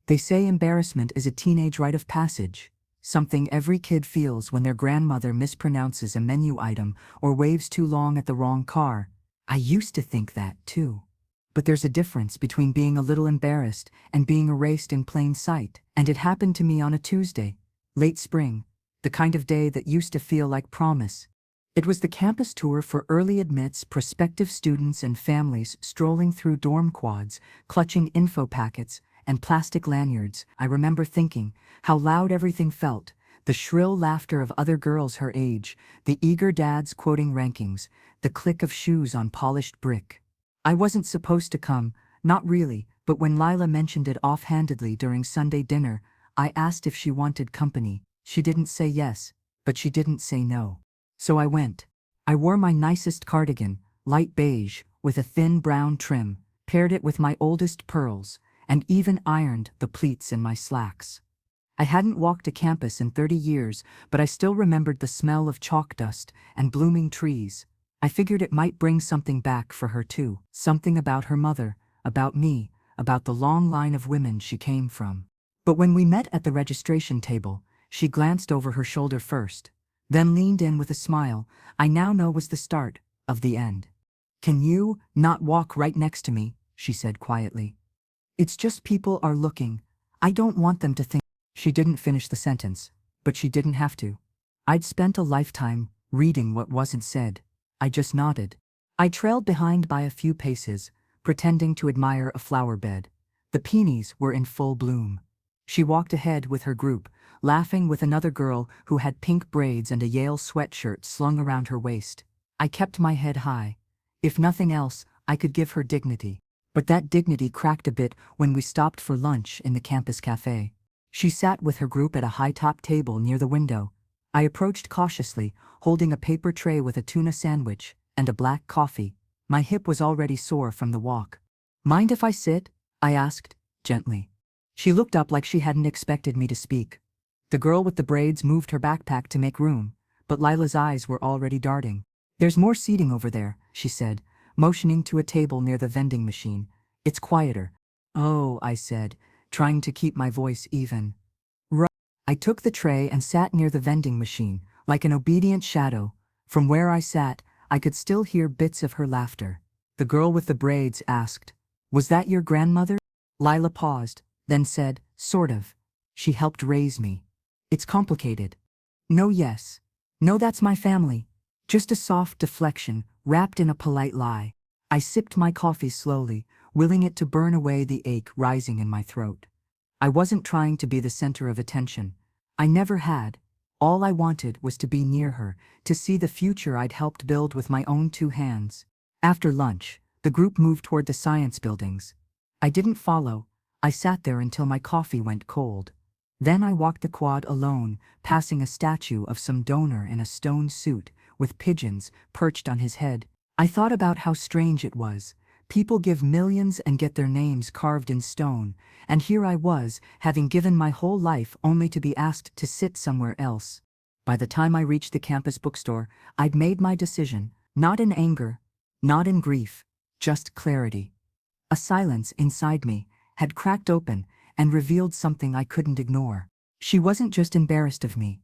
They say embarrassment is a teenage rite of passage, something every kid feels when their grandmother mispronounces a menu item or waves too long at the wrong car. I used to think that, too. But there's a difference between being a little embarrassed and being erased in plain sight. And it happened to me on a Tuesday, late spring, the kind of day that used to feel like promise. It was the campus tour for early admits, prospective students and families strolling through dorm quads, clutching info packets and plastic lanyards. I remember thinking how loud everything felt, the shrill laughter of other girls her age, the eager dads quoting rankings, the click of shoes on polished brick. I wasn't supposed to come, not really, but when Lila mentioned it offhandedly during Sunday dinner, I asked if she wanted company. She didn't say yes, but she didn't say no. So I went. I wore my nicest cardigan, light beige, with a thin brown trim, paired it with my oldest pearls, and even ironed the pleats in my slacks. I hadn't walked a campus in 30 years, but I still remembered the smell of chalk dust and blooming trees. I figured it might bring something back for her too, something about her mother, about me, about the long line of women she came from. But when we met at the registration table, she glanced over her shoulder first, then leaned in with a smile I now know was the start of the end. "Can you not walk right next to me?" she said quietly. "It's just people are looking. I don't want them to think." She didn't finish the sentence, but she didn't have to. I'd spent a lifetime reading what wasn't said. I just nodded. I trailed behind by a few paces, pretending to admire a flower bed. The peonies were in full bloom. She walked ahead with her group, laughing with another girl who had pink braids and a Yale sweatshirt slung around her waist. I kept my head high. If nothing else, I could give her dignity. But that dignity cracked a bit when we stopped for lunch in the campus cafe. She sat with her group at a high-top table near the window. I approached cautiously, holding a paper tray with a tuna sandwich and a black coffee. My hip was already sore from the walk. "Mind if I sit?" I asked, gently. She looked up like she hadn't expected me to speak. The girl with the braids moved her backpack to make room, but Lila's eyes were already darting. "There's more seating over there," she said, motioning to a table near the vending machine. "It's quieter." "Oh," I said, trying to keep my voice even. "Right." I took the tray and sat near the vending machine, like an obedient shadow. From where I sat, I could still hear bits of her laughter. The girl with the braids asked, "Was that your grandmother?" Lila paused, then said, "Sort of. She helped raise me. It's complicated." "No, yes. No, that's my family." Just a soft deflection, wrapped in a polite lie. I sipped my coffee slowly, willing it to burn away the ache rising in my throat. I wasn't trying to be the center of attention. I never had. All I wanted was to be near her, to see the future I'd helped build with my own two hands. After lunch, the group moved toward the science buildings. I didn't follow. I sat there until my coffee went cold. Then I walked the quad alone, passing a statue of some donor in a stone suit, with pigeons perched on his head. I thought about how strange it was. People give millions and get their names carved in stone, and here I was, having given my whole life only to be asked to sit somewhere else. By the time I reached the campus bookstore, I'd made my decision, not in anger, not in grief, just clarity. A silence inside me had cracked open and revealed something I couldn't ignore. She wasn't just embarrassed of me.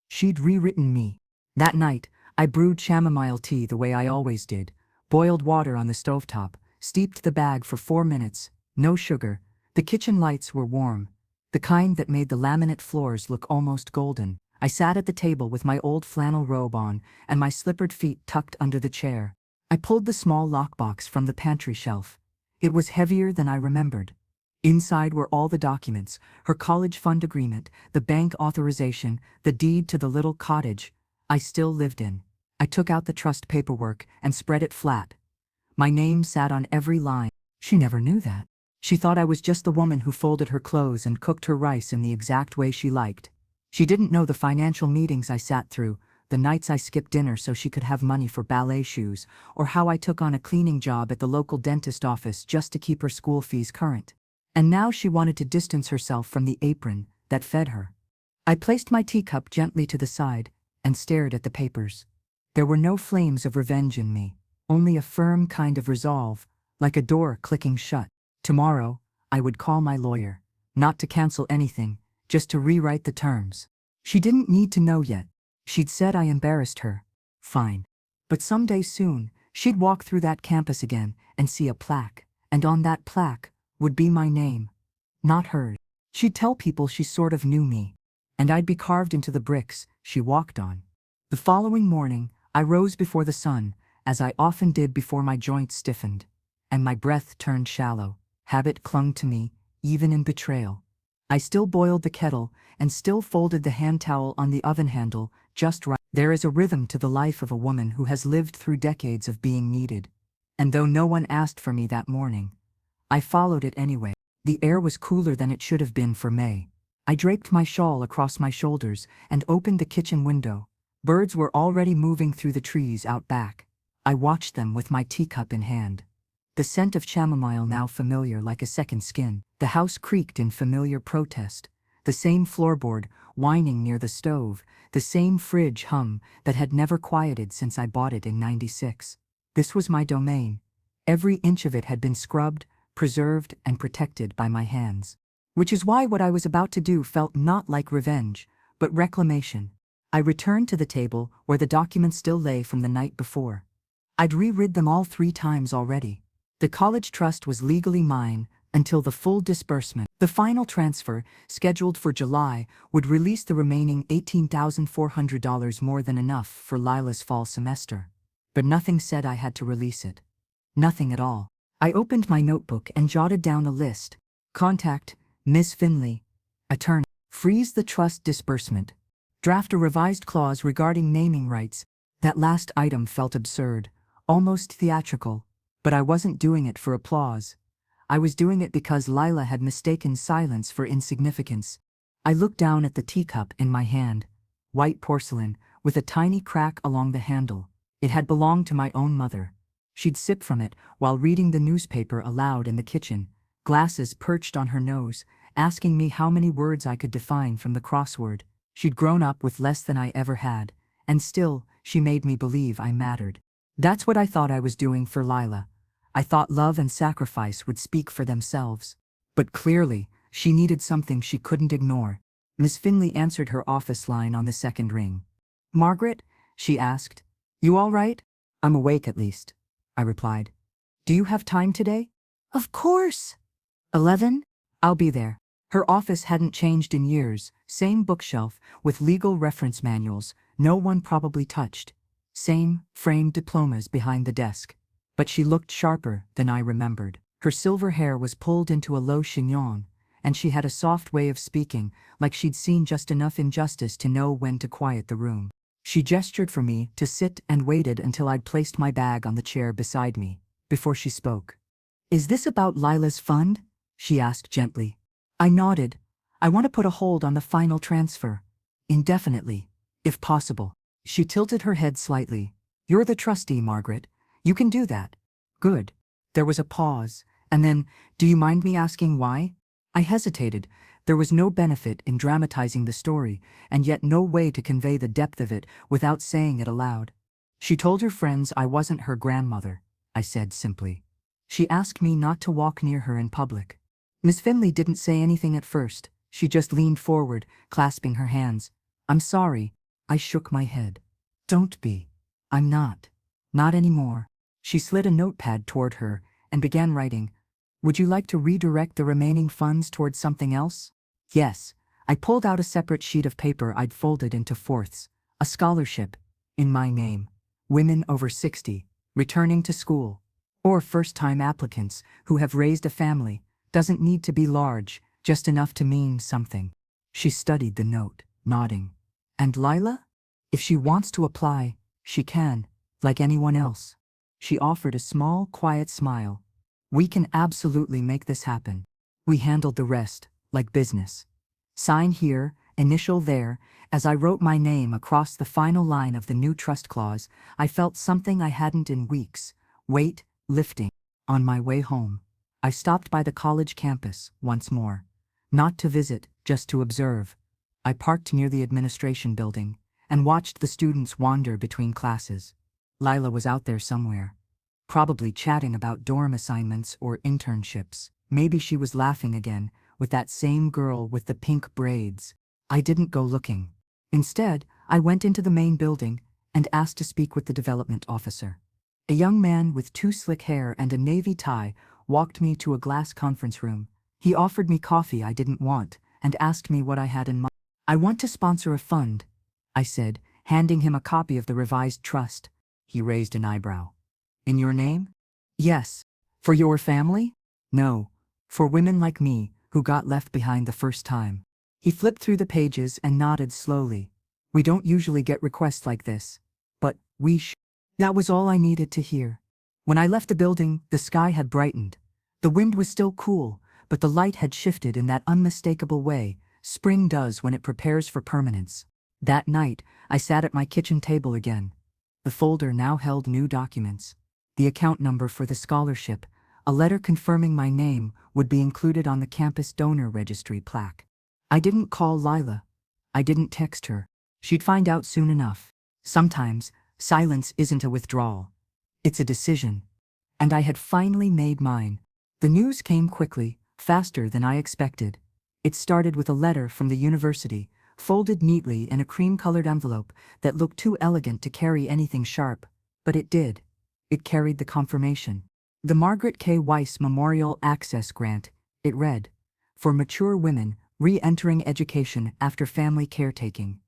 She'd rewritten me. That night, I brewed chamomile tea the way I always did, boiled water on the stovetop, steeped the bag for 4 minutes, no sugar. The kitchen lights were warm, the kind that made the laminate floors look almost golden. I sat at the table with my old flannel robe on and my slippered feet tucked under the chair. I pulled the small lockbox from the pantry shelf. It was heavier than I remembered. Inside were all the documents, her college fund agreement, the bank authorization, the deed to the little cottage I still lived in. I took out the trust paperwork and spread it flat. My name sat on every line. She never knew that. She thought I was just the woman who folded her clothes and cooked her rice in the exact way she liked. She didn't know the financial meetings I sat through, the nights I skipped dinner so she could have money for ballet shoes, or how I took on a cleaning job at the local dentist office just to keep her school fees current. And now she wanted to distance herself from the apron that fed her. I placed my teacup gently to the side and stared at the papers. There were no flames of revenge in me, only a firm kind of resolve, like a door clicking shut. Tomorrow, I would call my lawyer. Not to cancel anything, just to rewrite the terms. She didn't need to know yet. She'd said I embarrassed her. Fine. But someday soon, she'd walk through that campus again and see a plaque, and on that plaque would be my name, not hers. She'd tell people she sort of knew me, and I'd be carved into the bricks she walked on. The following morning, I rose before the sun, as I often did before my joints stiffened, and my breath turned shallow. Habit clung to me, even in betrayal. I still boiled the kettle and still folded the hand towel on the oven handle just right. There is a rhythm to the life of a woman who has lived through decades of being needed. And though no one asked for me that morning, I followed it anyway. The air was cooler than it should have been for May. I draped my shawl across my shoulders and opened the kitchen window. Birds were already moving through the trees out back. I watched them with my teacup in hand. The scent of chamomile now familiar like a second skin. The house creaked in familiar protest. The same floorboard whining near the stove, the same fridge hum that had never quieted since I bought it in '96. This was my domain. Every inch of it had been scrubbed, preserved, and protected by my hands. Which is why what I was about to do felt not like revenge, but reclamation. I returned to the table where the documents still lay from the night before. I'd reread them all 3 times already. The college trust was legally mine until the full disbursement. The final transfer, scheduled for July, would release the remaining $18,400, more than enough for Lila's fall semester. But nothing said I had to release it. Nothing at all. I opened my notebook and jotted down a list. Contact Miss Finley, attorney. Freeze the trust disbursement. Draft a revised clause regarding naming rights. That last item felt absurd, almost theatrical, but I wasn't doing it for applause. I was doing it because Lila had mistaken silence for insignificance. I looked down at the teacup in my hand. White porcelain, with a tiny crack along the handle. It had belonged to my own mother. She'd sip from it while reading the newspaper aloud in the kitchen, glasses perched on her nose, asking me how many words I could define from the crossword. She'd grown up with less than I ever had, and still, she made me believe I mattered. That's what I thought I was doing for Lila. I thought love and sacrifice would speak for themselves. But clearly, she needed something she couldn't ignore. Miss Finley answered her office line on the second ring. "Margaret?" she asked. "You all right?" "I'm awake at least," I replied. "Do you have time today?" "Of course." 11? I'll be there. Her office hadn't changed in years, same bookshelf with legal reference manuals no one probably touched. Same framed diplomas behind the desk. But she looked sharper than I remembered. Her silver hair was pulled into a low chignon, and she had a soft way of speaking, like she'd seen just enough injustice to know when to quiet the room. She gestured for me to sit and waited until I'd placed my bag on the chair beside me, before she spoke. "Is this about Lila's fund?" she asked gently. I nodded. "I want to put a hold on the final transfer. Indefinitely, if possible." She tilted her head slightly. "You're the trustee, Margaret. You can do that." "Good." There was a pause, and then, "Do you mind me asking why?" I hesitated. There was no benefit in dramatizing the story, and yet no way to convey the depth of it without saying it aloud. "She told her friends I wasn't her grandmother," I said simply. "She asked me not to walk near her in public." Miss Finley didn't say anything at first. She just leaned forward, clasping her hands. "I'm sorry." I shook my head. "Don't be. I'm not. Not anymore." She slid a notepad toward her and began writing. "Would you like to redirect the remaining funds towards something else?" "Yes." I pulled out a separate sheet of paper I'd folded into fourths. "A scholarship. In my name. Women over 60. Returning to school. Or first-time applicants who have raised a family. Doesn't need to be large, just enough to mean something." She studied the note, nodding. "And Lila? If she wants to apply, she can, like anyone else." She offered a small, quiet smile. "We can absolutely make this happen. We handled the rest, like business. Sign here, initial there." As I wrote my name across the final line of the new trust clause, I felt something I hadn't in weeks. Weight lifting. On my way home, I stopped by the college campus once more. Not to visit, just to observe. I parked near the administration building and watched the students wander between classes. Lila was out there somewhere, probably chatting about dorm assignments or internships. Maybe she was laughing again, with that same girl with the pink braids. I didn't go looking. Instead, I went into the main building and asked to speak with the development officer. A young man with too slick hair and a navy tie walked me to a glass conference room. He offered me coffee I didn't want and asked me what I had in mind. "I want to sponsor a fund," I said, handing him a copy of the revised trust. He raised an eyebrow. "In your name?" "Yes." "For your family?" "No. For women like me, who got left behind the first time." He flipped through the pages and nodded slowly. "We don't usually get requests like this. But That was all I needed to hear. When I left the building, the sky had brightened. The wind was still cool, but the light had shifted in that unmistakable way spring does when it prepares for permanence. That night, I sat at my kitchen table again. The folder now held new documents. The account number for the scholarship, a letter confirming my name, would be included on the campus donor registry plaque. I didn't call Lila. I didn't text her. She'd find out soon enough. Sometimes, silence isn't a withdrawal. It's a decision. And I had finally made mine. The news came quickly, faster than I expected. It started with a letter from the university, folded neatly in a cream-colored envelope that looked too elegant to carry anything sharp. But it did. It carried the confirmation. The Margaret K. Weiss Memorial Access Grant, it read, "For mature women, re-entering education after family caretaking.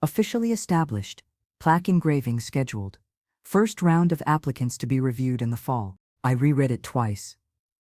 Officially established. Plaque engraving scheduled. First round of applicants to be reviewed in the fall." I reread it twice,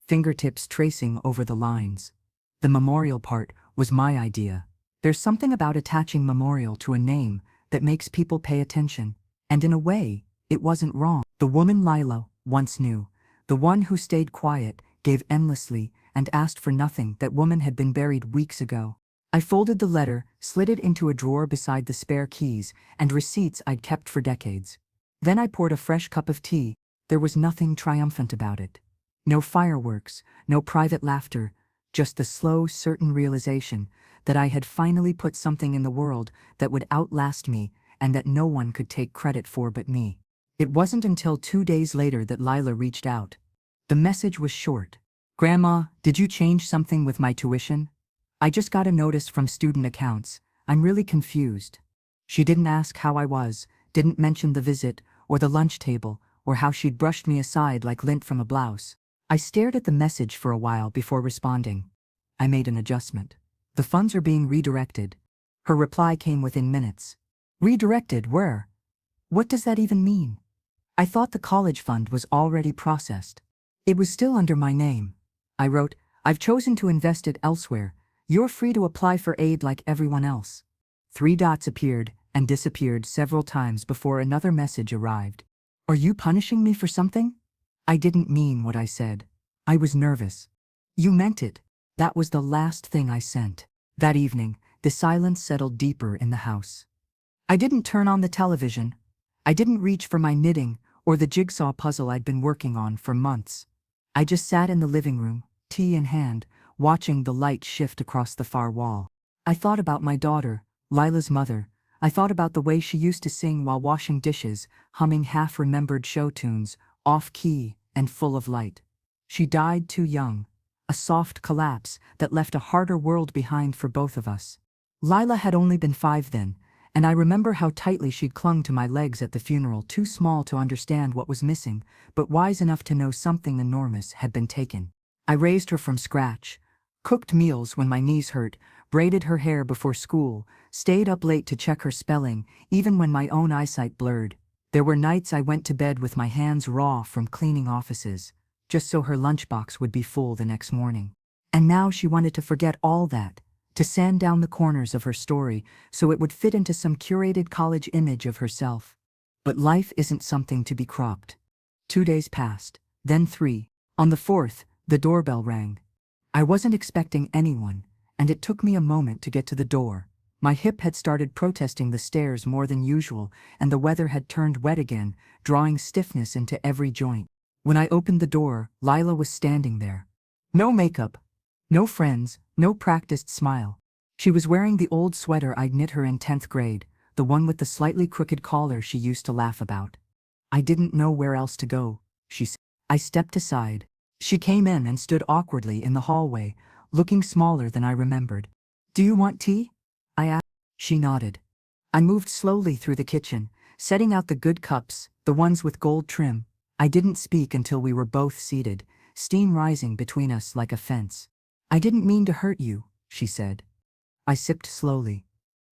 fingertips tracing over the lines. The memorial part was my idea. There's something about attaching memorial to a name that makes people pay attention. And in a way, it wasn't wrong. The woman Lila once knew, the one who stayed quiet, gave endlessly, and asked for nothing, that woman had been buried weeks ago. I folded the letter, slid it into a drawer beside the spare keys and receipts I'd kept for decades. Then I poured a fresh cup of tea. There was nothing triumphant about it. No fireworks, no private laughter, just the slow, certain realization that I had finally put something in the world that would outlast me and that no one could take credit for but me. It wasn't until 2 days later that Lila reached out. The message was short. "Grandma, did you change something with my tuition? I just got a notice from student accounts. I'm really confused." She didn't ask how I was, didn't mention the visit, or the lunch table, or how she'd brushed me aside like lint from a blouse. I stared at the message for a while before responding. I made an adjustment. "The funds are being redirected." Her reply came within minutes. "Redirected where? What does that even mean?" I thought the college fund was already processed. "It was still under my name." I wrote, "I've chosen to invest it elsewhere. You're free to apply for aid like everyone else." 3 dots appeared and disappeared several times before another message arrived. "Are you punishing me for something?" I didn't mean what I said. I was nervous. "You meant it." That was the last thing I sent. That evening, the silence settled deeper in the house. I didn't turn on the television. I didn't reach for my knitting or the jigsaw puzzle I'd been working on for months. I just sat in the living room, tea in hand, watching the light shift across the far wall. I thought about my daughter, Lila's mother. I thought about the way she used to sing while washing dishes, humming half-remembered show tunes, off-key and full of light. She died too young, a soft collapse that left a harder world behind for both of us. Lila had only been 5 then, and I remember how tightly she'd clung to my legs at the funeral, too small to understand what was missing, but wise enough to know something enormous had been taken. I raised her from scratch, cooked meals when my knees hurt, braided her hair before school, stayed up late to check her spelling, even when my own eyesight blurred. There were nights I went to bed with my hands raw from cleaning offices, just so her lunchbox would be full the next morning. And now she wanted to forget all that, to sand down the corners of her story so it would fit into some curated college image of herself. But life isn't something to be cropped. 2 days passed, then 3. On the 4th, the doorbell rang. I wasn't expecting anyone, and it took me a moment to get to the door. My hip had started protesting the stairs more than usual, and the weather had turned wet again, drawing stiffness into every joint. When I opened the door, Lila was standing there. No makeup, no friends, no practiced smile. She was wearing the old sweater I'd knit her in 10th grade, the one with the slightly crooked collar she used to laugh about. "I didn't know where else to go," she said. I stepped aside. She came in and stood awkwardly in the hallway, looking smaller than I remembered. "Do you want tea?" I asked. She nodded. I moved slowly through the kitchen, setting out the good cups, the ones with gold trim. I didn't speak until we were both seated, steam rising between us like a fence. "I didn't mean to hurt you," she said. I sipped slowly.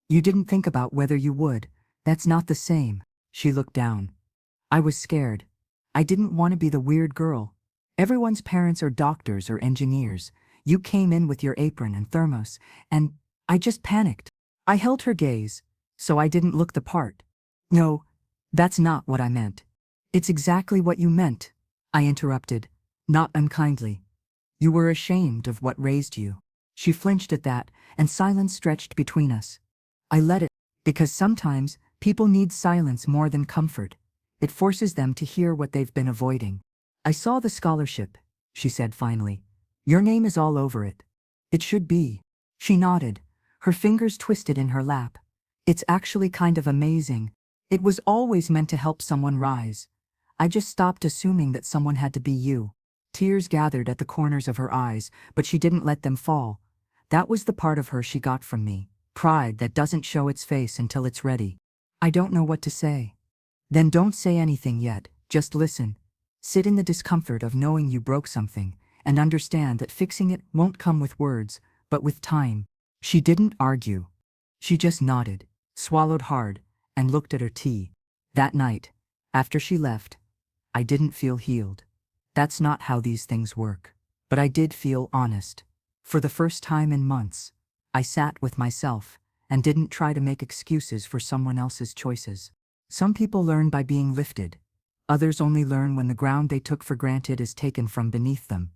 "You didn't think about whether you would. That's not the same." She looked down. I was scared. I didn't want to be the weird girl. Everyone's parents are doctors or engineers. You came in with your apron and thermos, and I just panicked. I held her gaze, so I didn't look the part. "No, that's not what I meant." "It's exactly what you meant," I interrupted, not unkindly. "You were ashamed of what raised you." She flinched at that, and silence stretched between us. I let it, because sometimes people need silence more than comfort. It forces them to hear what they've been avoiding. "I saw the scholarship," she said finally. "Your name is all over it." "It should be." She nodded, her fingers twisted in her lap. "It's actually kind of amazing. It was always meant to help someone rise. I just stopped assuming that someone had to be you." Tears gathered at the corners of her eyes, but she didn't let them fall. That was the part of her she got from me. Pride that doesn't show its face until it's ready. "I don't know what to say." "Then don't say anything yet, just listen. Sit in the discomfort of knowing you broke something, and understand that fixing it won't come with words, but with time." She didn't argue. She just nodded, swallowed hard, and looked at her tea. That night, after she left, I didn't feel healed. That's not how these things work. But I did feel honest. For the first time in months, I sat with myself and didn't try to make excuses for someone else's choices. Some people learn by being lifted. Others only learn when the ground they took for granted is taken from beneath them.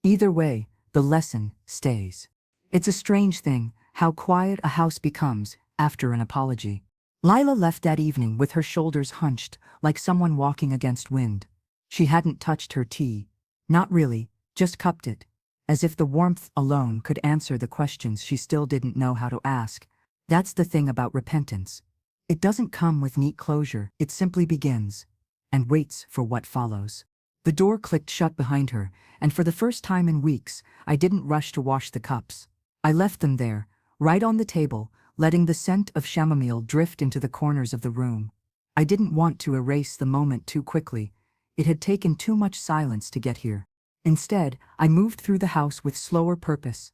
Either way, the lesson stays. It's a strange thing how quiet a house becomes after an apology. Lila left that evening with her shoulders hunched, like someone walking against wind. She hadn't touched her tea. Not really, just cupped it, as if the warmth alone could answer the questions she still didn't know how to ask. That's the thing about repentance. It doesn't come with neat closure, it simply begins, and waits for what follows. The door clicked shut behind her, and for the first time in weeks, I didn't rush to wash the cups. I left them there, right on the table, letting the scent of chamomile drift into the corners of the room. I didn't want to erase the moment too quickly. It had taken too much silence to get here. Instead, I moved through the house with slower purpose.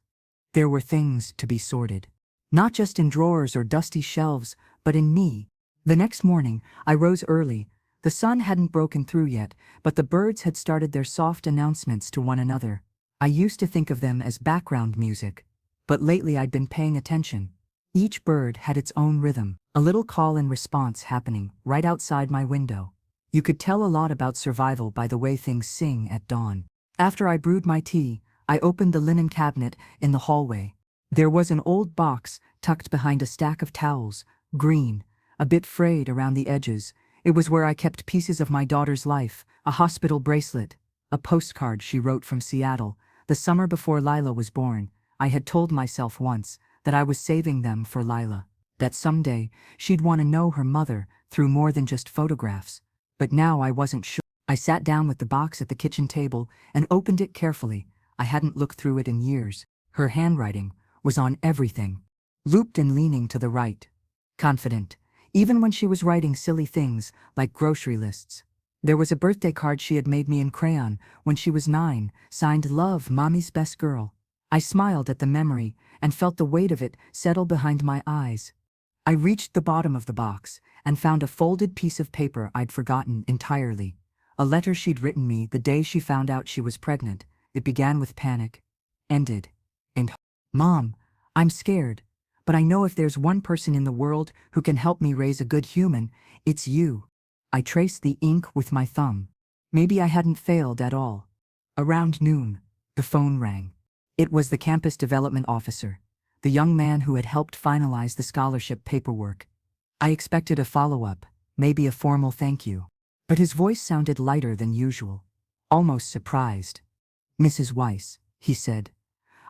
There were things to be sorted. Not just in drawers or dusty shelves, but in me. The next morning, I rose early. The sun hadn't broken through yet, but the birds had started their soft announcements to one another. I used to think of them as background music, but lately I'd been paying attention. Each bird had its own rhythm, a little call and response happening right outside my window. You could tell a lot about survival by the way things sing at dawn. After I brewed my tea, I opened the linen cabinet in the hallway. There was an old box tucked behind a stack of towels, green, a bit frayed around the edges. It was where I kept pieces of my daughter's life, a hospital bracelet, a postcard she wrote from Seattle, the summer before Lila was born. I had told myself once that I was saving them for Lila, that someday she'd want to know her mother through more than just photographs. But now I wasn't sure. I sat down with the box at the kitchen table and opened it carefully. I hadn't looked through it in years. Her handwriting was on everything, looped and leaning to the right. Confident, even when she was writing silly things like grocery lists. There was a birthday card she had made me in crayon when she was 9, signed "Love, Mommy's Best Girl." I smiled at the memory and felt the weight of it settle behind my eyes. I reached the bottom of the box and found a folded piece of paper I'd forgotten entirely. A letter she'd written me the day she found out she was pregnant. It began with panic, ended in hope. "Mom, I'm scared, but I know if there's one person in the world who can help me raise a good human, it's you." I traced the ink with my thumb. Maybe I hadn't failed at all. Around noon, the phone rang. It was the campus development officer, the young man who had helped finalize the scholarship paperwork. I expected a follow-up, maybe a formal thank you. But his voice sounded lighter than usual, almost surprised. "Mrs. Weiss," he said,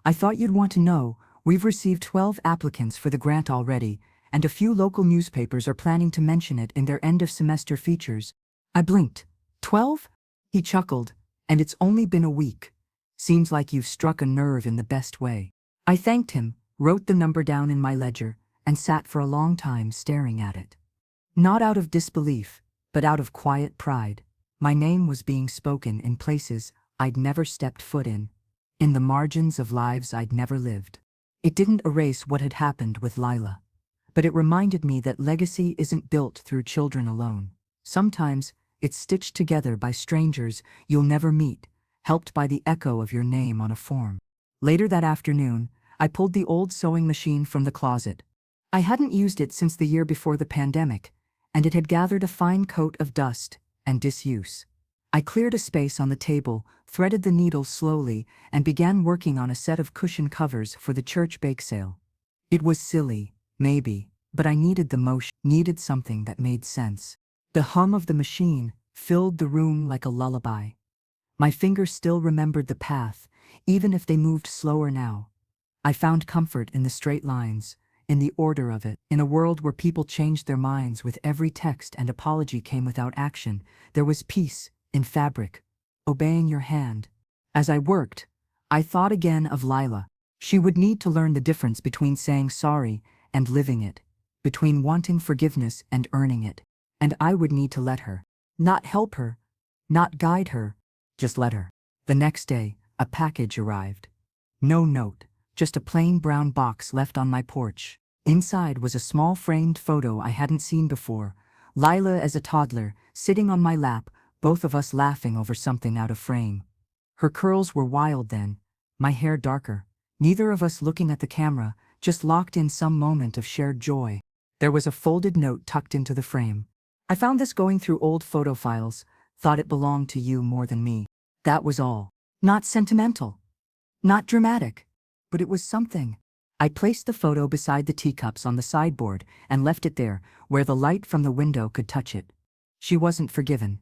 "I thought you'd want to know, we've received 12 applicants for the grant already, and a few local newspapers are planning to mention it in their end-of-semester features." I blinked. 12? He chuckled. "And it's only been a week. Seems like you've struck a nerve in the best way. I thanked him, wrote the number down in my ledger, and sat for a long time staring at it. Not out of disbelief, but out of quiet pride. My name was being spoken in places I'd never stepped foot in the margins of lives I'd never lived. It didn't erase what had happened with Lila, but it reminded me that legacy isn't built through children alone. Sometimes it's stitched together by strangers you'll never meet, helped by the echo of your name on a form. Later that afternoon, I pulled the old sewing machine from the closet. I hadn't used it since the year before the pandemic, and it had gathered a fine coat of dust and disuse. I cleared a space on the table, threaded the needle slowly, and began working on a set of cushion covers for the church bake sale. It was silly, maybe, but I needed the motion, needed something that made sense. The hum of the machine filled the room like a lullaby. My fingers still remembered the path, even if they moved slower now. I found comfort in the straight lines, in the order of it. In a world where people changed their minds with every text and apology came without action, there was peace in fabric, obeying your hand. As I worked, I thought again of Lila. She would need to learn the difference between saying sorry and living it, between wanting forgiveness and earning it. And I would need to let her. Not help her, not guide her, just let her. The next day, a package arrived. No note, just a plain brown box left on my porch. Inside was a small framed photo I hadn't seen before. Lila as a toddler, sitting on my lap, both of us laughing over something out of frame. Her curls were wild then, my hair darker. Neither of us looking at the camera, just locked in some moment of shared joy. There was a folded note tucked into the frame. I found this going through old photo files, thought it belonged to you more than me. That was all. Not sentimental. Not dramatic. But it was something. I placed the photo beside the teacups on the sideboard and left it there, where the light from the window could touch it. She wasn't forgiven.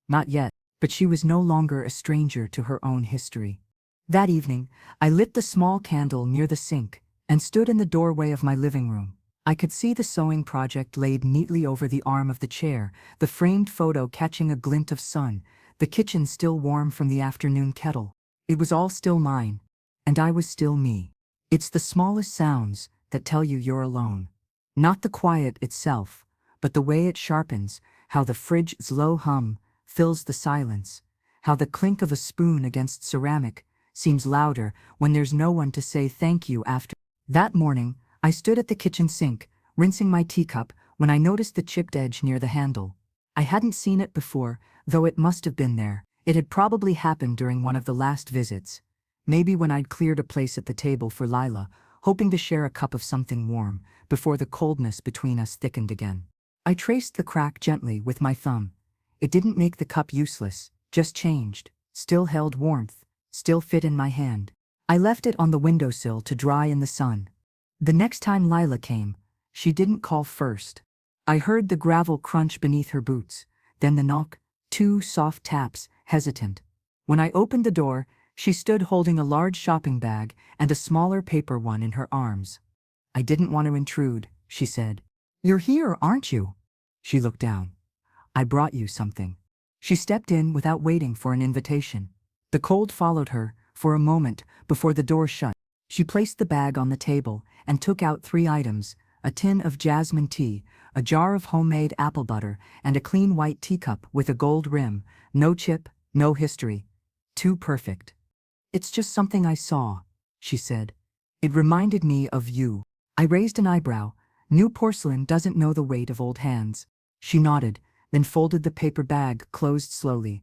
Not yet, but she was no longer a stranger to her own history. That evening, I lit the small candle near the sink and stood in the doorway of my living room. I could see the sewing project laid neatly over the arm of the chair, the framed photo catching a glint of sun, the kitchen still warm from the afternoon kettle. It was all still mine, and I was still me. It's the smallest sounds that tell you you're alone. Not the quiet itself, but the way it sharpens, how the fridge's low hum fills the silence, how the clink of a spoon against ceramic seems louder when there's no one to say thank you after. That morning, I stood at the kitchen sink, rinsing my teacup, when I noticed the chipped edge near the handle. I hadn't seen it before, though it must have been there. It had probably happened during one of the last visits. Maybe when I'd cleared a place at the table for Lila, hoping to share a cup of something warm, before the coldness between us thickened again. I traced the crack gently with my thumb. It didn't make the cup useless, just changed, still held warmth, still fit in my hand. I left it on the windowsill to dry in the sun. The next time Lila came, she didn't call first. I heard the gravel crunch beneath her boots, then the knock, 2 soft taps, hesitant. When I opened the door, she stood holding a large shopping bag and a smaller paper one in her arms. I didn't want to intrude, she said. You're here, aren't you? She looked down. I brought you something. She stepped in without waiting for an invitation. The cold followed her for a moment before the door shut. She placed the bag on the table and took out 3 items, a tin of jasmine tea, a jar of homemade apple butter, and a clean white teacup with a gold rim, no chip, no history. Too perfect. It's just something I saw, she said. It reminded me of you. I raised an eyebrow. New porcelain doesn't know the weight of old hands. She nodded, then folded the paper bag closed slowly.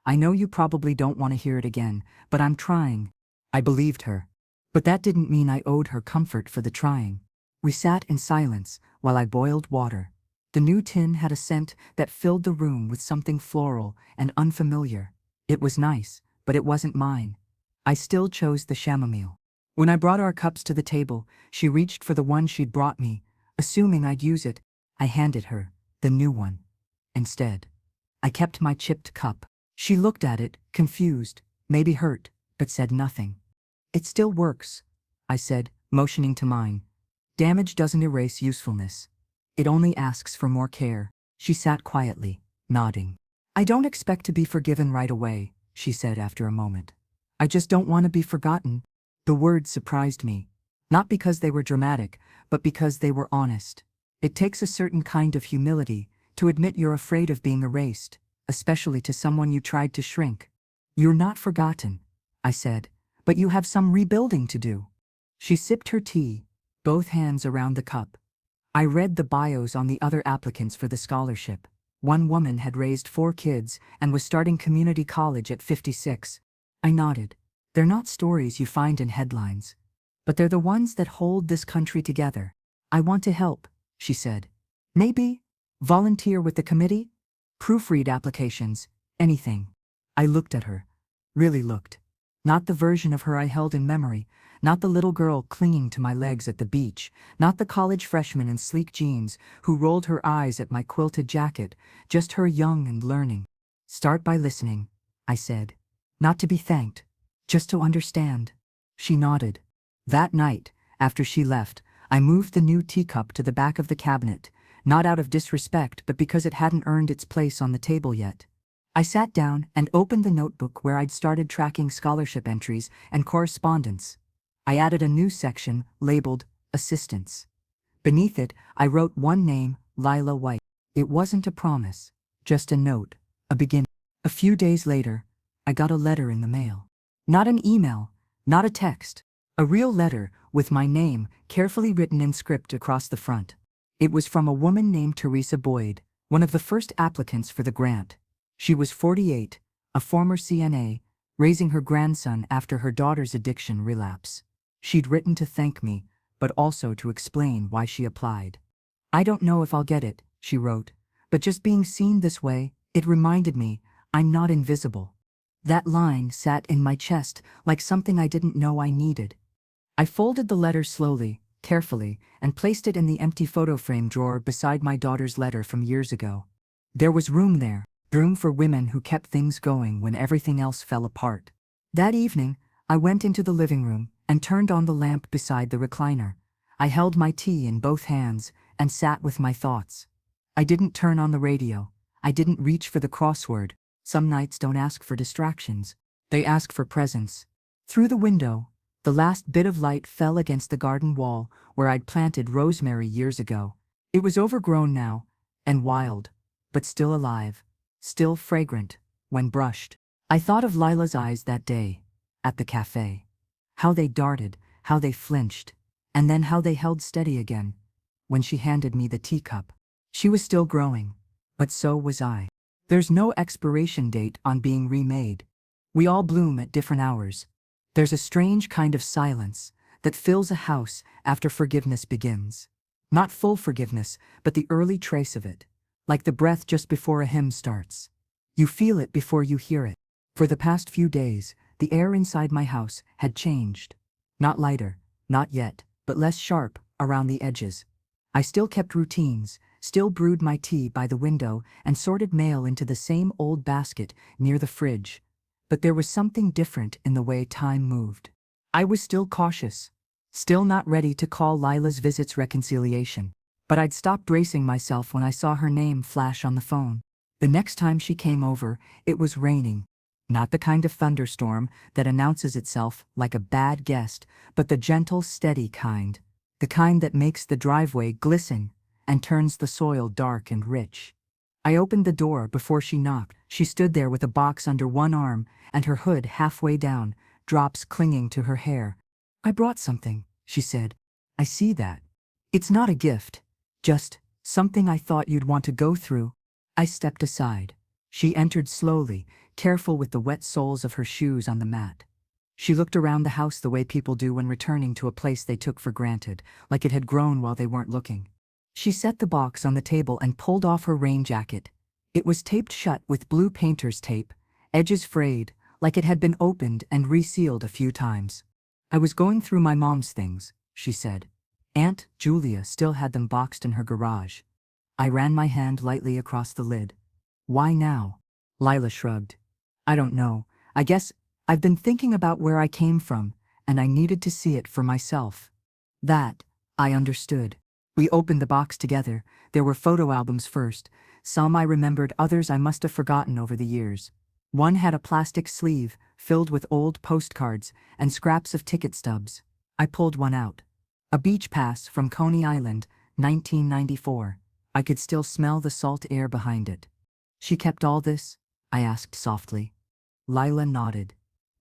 I know you probably don't want to hear it again, but I'm trying. I believed her. But that didn't mean I owed her comfort for the trying. We sat in silence while I boiled water. The new tin had a scent that filled the room with something floral and unfamiliar. It was nice, but it wasn't mine. I still chose the chamomile. When I brought our cups to the table, she reached for the one she'd brought me. Assuming I'd use it, I handed her the new one. Instead, I kept my chipped cup. She looked at it, confused, maybe hurt, but said nothing. It still works, I said, motioning to mine. Damage doesn't erase usefulness. It only asks for more care. She sat quietly, nodding. I don't expect to be forgiven right away, she said after a moment. I just don't want to be forgotten. The words surprised me. Not because they were dramatic, but because they were honest. It takes a certain kind of humility to admit you're afraid of being erased, especially to someone you tried to shrink. You're not forgotten, I said, but you have some rebuilding to do. She sipped her tea, both hands around the cup. I read the bios on the other applicants for the scholarship. One woman had raised 4 kids and was starting community college at 56. I nodded. They're not stories you find in headlines, but they're the ones that hold this country together. I want to help, she said. Maybe volunteer with the committee? Proofread applications, anything. I looked at her. Really looked. Not the version of her I held in memory, not the little girl clinging to my legs at the beach, not the college freshman in sleek jeans who rolled her eyes at my quilted jacket, just her young and learning. Start by listening, I said. Not to be thanked, just to understand. She nodded. That night, after she left, I moved the new teacup to the back of the cabinet, not out of disrespect but because it hadn't earned its place on the table yet. I sat down and opened the notebook where I'd started tracking scholarship entries and correspondence. I added a new section labeled Assistance. Beneath it, I wrote one name, Lila White. It wasn't a promise, just a note, a beginning. A few days later, I got a letter in the mail. Not an email, not a text. A real letter with my name carefully written in script across the front. It was from a woman named Teresa Boyd, one of the first applicants for the grant. She was 48, a former CNA, raising her grandson after her daughter's addiction relapse. She'd written to thank me, but also to explain why she applied. I don't know if I'll get it, she wrote, but just being seen this way, it reminded me I'm not invisible. That line sat in my chest like something I didn't know I needed. I folded the letter slowly, carefully, and placed it in the empty photo frame drawer beside my daughter's letter from years ago. There was room there. Room for women who kept things going when everything else fell apart. That evening, I went into the living room and turned on the lamp beside the recliner. I held my tea in both hands and sat with my thoughts. I didn't turn on the radio. I didn't reach for the crossword. Some nights don't ask for distractions. They ask for presence. Through the window, the last bit of light fell against the garden wall where I'd planted rosemary years ago. It was overgrown now and wild, but still alive. Still fragrant, when brushed. I thought of Lila's eyes that day, at the cafe. How they darted, how they flinched, and then how they held steady again, when she handed me the teacup. She was still growing, but so was I. There's no expiration date on being remade. We all bloom at different hours. There's a strange kind of silence that fills a house after forgiveness begins. Not full forgiveness, but the early trace of it. Like the breath just before a hymn starts. You feel it before you hear it. For the past few days, the air inside my house had changed. Not lighter, not yet, but less sharp around the edges. I still kept routines, still brewed my tea by the window and sorted mail into the same old basket near the fridge. But there was something different in the way time moved. I was still cautious, still not ready to call Lila's visits reconciliation. But I'd stopped bracing myself when I saw her name flash on the phone. The next time she came over, it was raining. Not the kind of thunderstorm that announces itself like a bad guest, but the gentle, steady kind. The kind that makes the driveway glisten and turns the soil dark and rich. I opened the door before she knocked. She stood there with a box under one arm and her hood halfway down, drops clinging to her hair. I brought something, she said. I see that. It's not a gift. Just something I thought you'd want to go through. I stepped aside. She entered slowly, careful with the wet soles of her shoes on the mat. She looked around the house the way people do when returning to a place they took for granted, like it had grown while they weren't looking. She set the box on the table and pulled off her rain jacket. It was taped shut with blue painter's tape, edges frayed, like it had been opened and resealed a few times. I was going through my mom's things, she said. Aunt Julia still had them boxed in her garage. I ran my hand lightly across the lid. Why now? Lila shrugged. I don't know. I guess I've been thinking about where I came from, and I needed to see it for myself. That, I understood. We opened the box together. There were photo albums first. Some I remembered, others I must have forgotten over the years. One had a plastic sleeve filled with old postcards and scraps of ticket stubs. I pulled one out. A beach pass from Coney Island, 1994. I could still smell the salt air behind it. She kept all this? I asked softly. Lila nodded.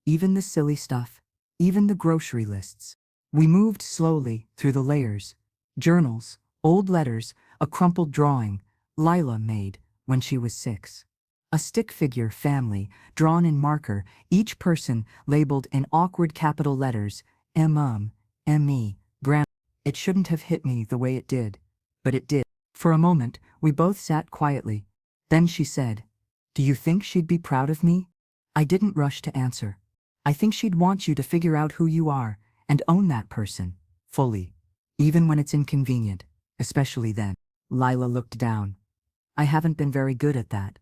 Even the silly stuff, even the grocery lists. We moved slowly through the layers. Journals, old letters, a crumpled drawing Lila made when she was 6. A stick figure family, drawn in marker, each person labeled in awkward capital letters, M.E., Grandma. It shouldn't have hit me the way it did, but it did. For a moment, we both sat quietly. Then she said, "Do you think she'd be proud of me?" I didn't rush to answer. "I think she'd want you to figure out who you are and own that person, fully, even when it's inconvenient, especially then." Lila looked down. "I haven't been very good at that."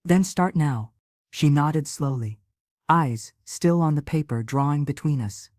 "Then start now." She nodded slowly, eyes still on the paper drawing between us.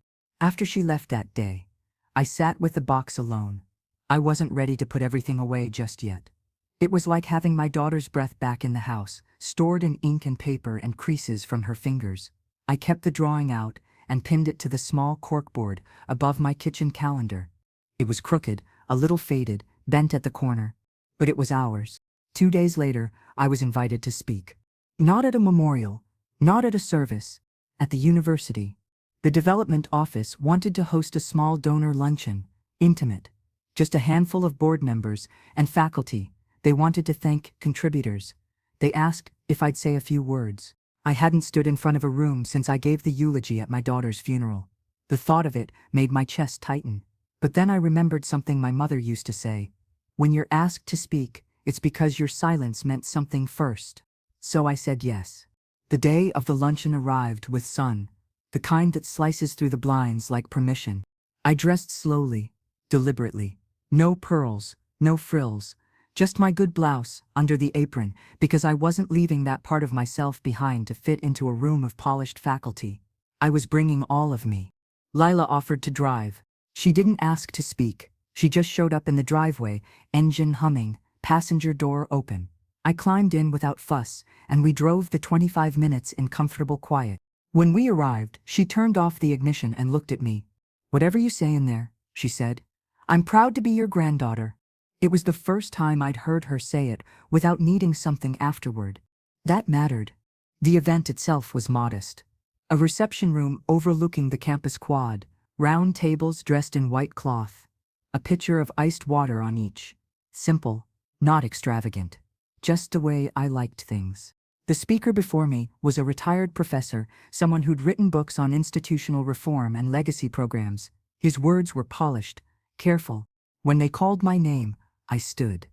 After she left that day, I sat with the box alone. I wasn't ready to put everything away just yet. It was like having my daughter's breath back in the house, stored in ink and paper and creases from her fingers. I kept the drawing out and pinned it to the small corkboard above my kitchen calendar. It was crooked, a little faded, bent at the corner, but it was ours. 2 days later, I was invited to speak. Not at a memorial, not at a service, at the university. The development office wanted to host a small donor luncheon, intimate. Just a handful of board members and faculty. They wanted to thank contributors. They asked if I'd say a few words. I hadn't stood in front of a room since I gave the eulogy at my daughter's funeral. The thought of it made my chest tighten. But then I remembered something my mother used to say. When you're asked to speak, it's because your silence meant something first. So I said yes. The day of the luncheon arrived with sun, the kind that slices through the blinds like permission. I dressed slowly, deliberately. No pearls, no frills, just my good blouse under the apron, because I wasn't leaving that part of myself behind to fit into a room of polished faculty. I was bringing all of me. Lila offered to drive. She didn't ask to speak. She just showed up in the driveway, engine humming, passenger door open. I climbed in without fuss, and we drove the 25 minutes in comfortable quiet. When we arrived, she turned off the ignition and looked at me. "Whatever you say in there," she said. "I'm proud to be your granddaughter." It was the first time I'd heard her say it without needing something afterward. That mattered. The event itself was modest. A reception room overlooking the campus quad, round tables dressed in white cloth, a pitcher of iced water on each. Simple, not extravagant. Just the way I liked things. The speaker before me was a retired professor, someone who'd written books on institutional reform and legacy programs. His words were polished, careful. When they called my name, I stood.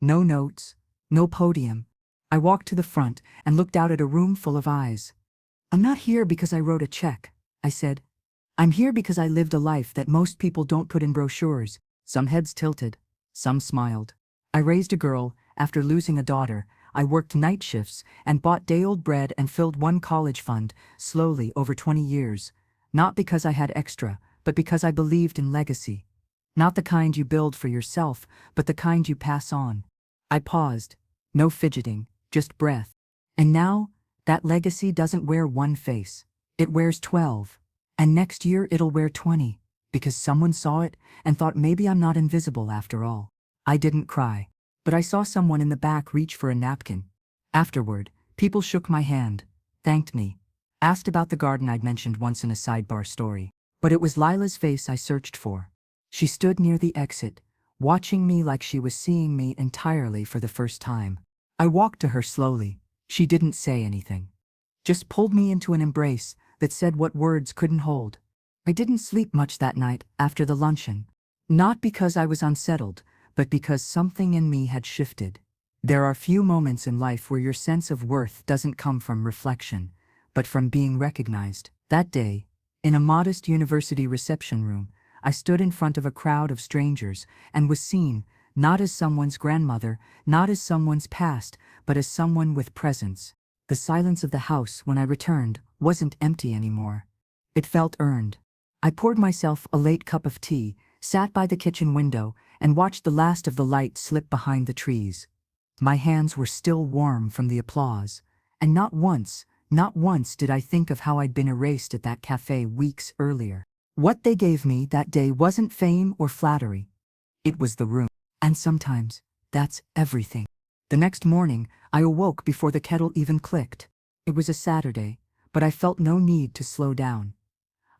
No notes, no podium. I walked to the front and looked out at a room full of eyes. "I'm not here because I wrote a check," I said. "I'm here because I lived a life that most people don't put in brochures." Some heads tilted, some smiled. I raised a girl after losing a daughter. I worked night shifts and bought day-old bread and filled one college fund, slowly over 20 years. Not because I had extra, but because I believed in legacy. Not the kind you build for yourself, but the kind you pass on. I paused. No fidgeting, just breath. And now, that legacy doesn't wear one face. It wears 12. And next year it'll wear 20. Because someone saw it and thought maybe I'm not invisible after all. I didn't cry. But I saw someone in the back reach for a napkin. Afterward, people shook my hand, thanked me, asked about the garden I'd mentioned once in a sidebar story. But it was Lila's face I searched for. She stood near the exit, watching me like she was seeing me entirely for the first time. I walked to her slowly. She didn't say anything. Just pulled me into an embrace that said what words couldn't hold. I didn't sleep much that night after the luncheon. Not because I was unsettled, but because something in me had shifted. There are few moments in life where your sense of worth doesn't come from reflection, but from being recognized. That day, in a modest university reception room, I stood in front of a crowd of strangers and was seen, not as someone's grandmother, not as someone's past, but as someone with presence. The silence of the house when I returned wasn't empty anymore. It felt earned. I poured myself a late cup of tea, sat by the kitchen window, and watched the last of the light slip behind the trees. My hands were still warm from the applause, and not once Not once did I think of how I'd been erased at that cafe weeks earlier. What they gave me that day wasn't fame or flattery. It was the room. And sometimes, that's everything. The next morning, I awoke before the kettle even clicked. It was a Saturday, but I felt no need to slow down.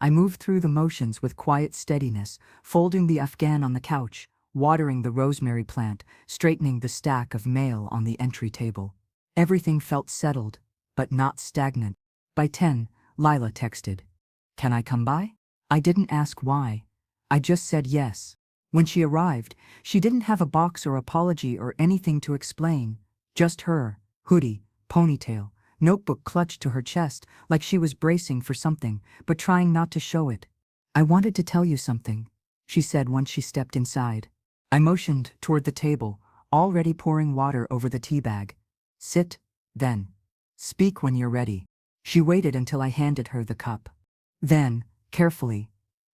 I moved through the motions with quiet steadiness, folding the Afghan on the couch, watering the rosemary plant, straightening the stack of mail on the entry table. Everything felt settled, but not stagnant. By 10, Lila texted, "Can I come by?" I didn't ask why. I just said yes. When she arrived, she didn't have a box or apology or anything to explain. Just her, hoodie, ponytail, notebook clutched to her chest like she was bracing for something, but trying not to show it. "I wanted to tell you something," she said once she stepped inside. I motioned toward the table, already pouring water over the tea bag. "Sit, then. Speak when you're ready." She waited until I handed her the cup. Then, carefully,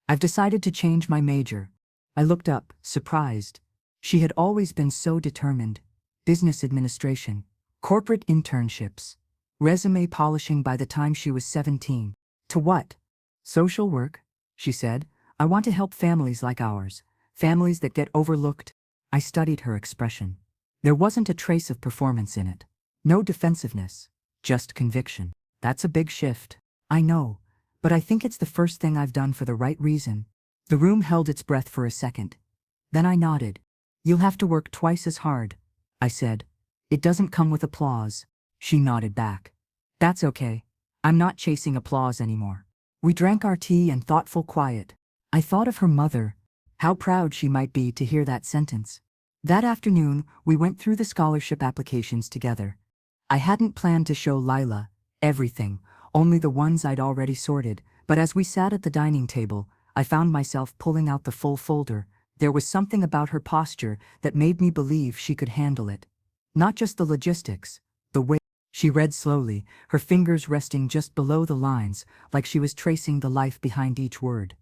"I've decided to change my major." I looked up, surprised. She had always been so determined. Business administration, corporate internships, resume polishing by the time she was 17. "To what?" "Social work," she said. "I want to help families like ours, families that get overlooked." I studied her expression. There wasn't a trace of performance in it. No defensiveness, just conviction. "That's a big shift." "I know, but I think it's the first thing I've done for the right reason." The room held its breath for a second. Then I nodded. "You'll have to work twice as hard," I said. "It doesn't come with applause." She nodded back. "That's okay. I'm not chasing applause anymore." We drank our tea in thoughtful quiet. I thought of her mother, how proud she might be to hear that sentence. That afternoon, we went through the scholarship applications together. I hadn't planned to show Lila everything, only the ones I'd already sorted, but as we sat at the dining table, I found myself pulling out the full folder. There was something about her posture that made me believe she could handle it. Not just the logistics, the way. She read slowly, her fingers resting just below the lines, like she was tracing the life behind each word.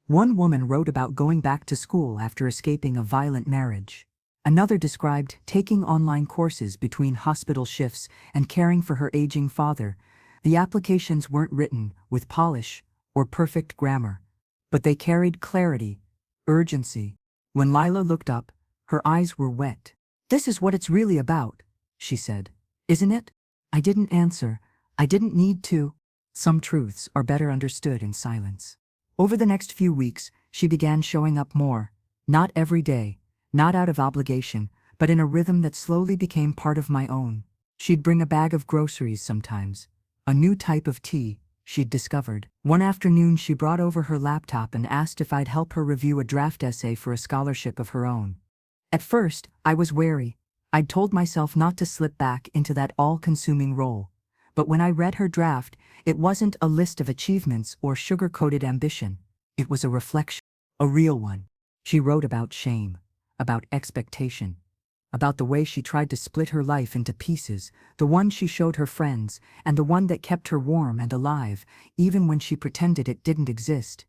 One woman wrote about going back to school after escaping a violent marriage. Another described taking online courses between hospital shifts and caring for her aging father. The applications weren't written with polish or perfect grammar, but they carried clarity, urgency. When Lila looked up, her eyes were wet. "This is what it's really about," she said. "Isn't it?" I didn't answer. I didn't need to. Some truths are better understood in silence. Over the next few weeks, she began showing up more. Not every day, not out of obligation, but in a rhythm that slowly became part of my own. She'd bring a bag of groceries sometimes, a new type of tea she'd discovered. One afternoon she brought over her laptop and asked if I'd help her review a draft essay for a scholarship of her own. At first, I was wary. I'd told myself not to slip back into that all-consuming role. But when I read her draft, it wasn't a list of achievements or sugar-coated ambition. It was a reflection, a real one. She wrote about shame, about expectation, about the way she tried to split her life into pieces, the one she showed her friends, and the one that kept her warm and alive, even when she pretended it didn't exist.